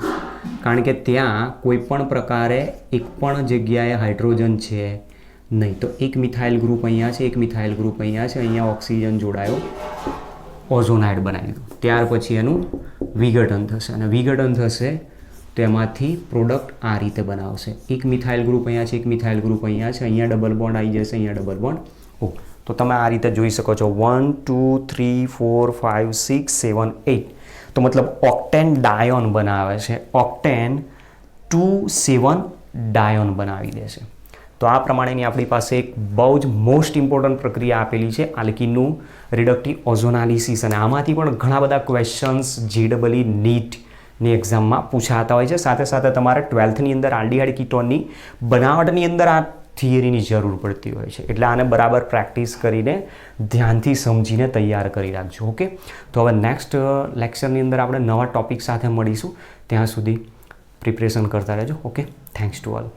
કારણ કે ત્યાં કોઈ પણ પ્રકારે એક પણ જગ્યાએ હાઇડ્રોજન છે નહીં. તો એક મિથાઇલ ગ્રુપ અહીંયા છે, એક મિથાઇલ ગ્રુપ અહીંયા છે, અહીંયા ઓક્સિજન જોડાયો, ઓઝોનાઇડ બનાવી દીધું. ત્યાર પછી એનું વિઘટન થશે અને વિઘટન થશે તો એમાંથી પ્રોડક્ટ આ રીતે બનાવશે. એક મિથાઇલ ગ્રુપ અહીંયા છે, એક મિથાઇલ ગ્રુપ અહીંયા છે, અહીંયા ડબલ બોન્ડ આવી જશે, અહીંયા ડબલ બોન્ડ O. તો તમે આ રીતે જોઈ શકો છો 1 2 3 4 5 6 7 8. તો મતલબ ઓક્ટેન ડાયોન બનાવે છે, ઓક્ટેન 2 7 ડાયોન બનાવી દેશે. તો આ પ્રમાણેની આપણી પાસે એક બહુ જ મોસ્ટ ઇમ્પોર્ટન્ટ પ્રક્રિયા આપેલી છે આલ્કીનનું રિડક્ટિવ ઓઝોનાલિસિસ, અને આમાંથી પણ ઘણા બધા ક્વેશ્ચન્સ JEE નીટની એક્ઝામમાં પૂછાતા હોય છે. સાથે સાથે તમારે 12થની અંદર આલ્ડીહાઇડ કીટોનની બનાવટની અંદર આ થિયરીની જરૂર પડતી હોય છે, એટલે આને બરાબર પ્રેક્ટિસ કરીને ધ્યાનથી સમજીને તૈયાર કરી રાખજો. ઓકે, તો હવે નેક્સ્ટ લેક્ચરની અંદર આપણે નવા ટોપિક સાથે મળીશું. ત્યાં સુધી પ્રિપરેશન કરતા રહેજો. Okay, thanks to all.